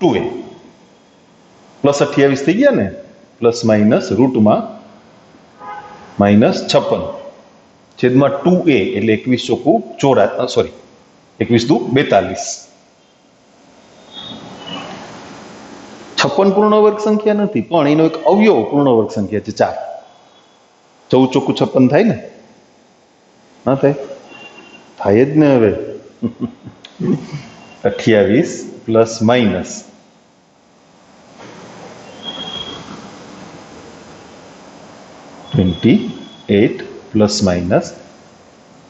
2a plus 28 થઈ ગયા ને, પ્લસ માઇનસ રૂટમાં -56 છેદમાં 2a એટલે 21 ચોખ્ખું 84, સોરી 21 દુ 42. 56 પૂર્ણ વર્ગ સંખ્યા નથી, પણ એનો એક અવયવ પૂર્ણ વર્ગ સંખ્યા છે 4. 14 ચોખ્ખું 56 થાય ને? ના થાય? થાય જ ને. હવે 28 પ્લસ માઇનસ -28 પ્લસ માઇનસ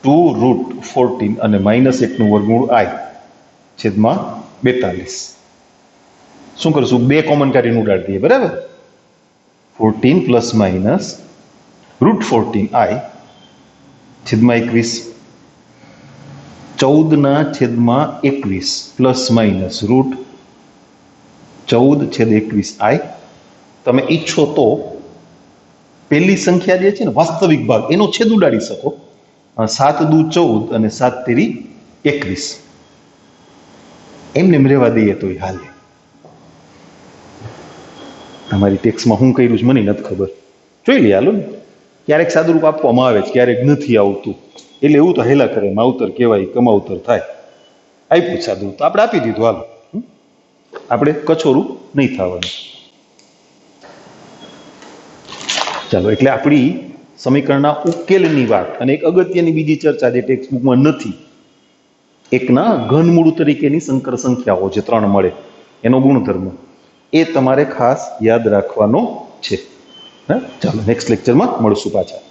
2√14 અને -1 નું વર્ગમૂળ i છેદમાં 42. શું કરશું? 2 કોમન કાઢીને ઉડાડી દઈએ, બરાબર. 14 પ્લસ માઇનસ √14i છેદમાં 21, 14/21 પ્લસ માઇનસ √14/21i. તમે ઈચ્છો તો પહેલી સંખ્યા જે છે ને, વાસ્તવિક ભાગ, એનો છેદ ઉડાડી શકો. 7 દુ 14 અને 7 તેરી 21. એમને રહેવા દઈએ તો હાલે. તમારી ટેક્સમાં હું કર્યું છે મને નથી ખબર, જોઈ લે. હાલો ને, ક્યારેક સાદુરૂપ આપવામાં આવે છે, ક્યારેક નથી આવતું, એટલે એવું તો હેલા કરે, માવતર કહેવાય, કમાવતર થાય. આપ્યું સાદુરૂપ તો આપણે આપી દીધું. હાલો, આપણે કચોરું નહીં થવાનું. ચાલો, એટલે આપણી સમીકરણના ઉકેલની વાત અને એક અગત્યની બીજી ચર્ચા જે ટેક્સ્ટ બુકમાં નથી, એકના ઘનમૂળ તરીકેની સંકર સંખ્યાઓ જે 3 મળે એનો ગુણધર્મ, એ તમારે ખાસ યાદ રાખવાનો છે. ચાલો, નેક્સ્ટ લેક્ચરમાં મળશું પાછા.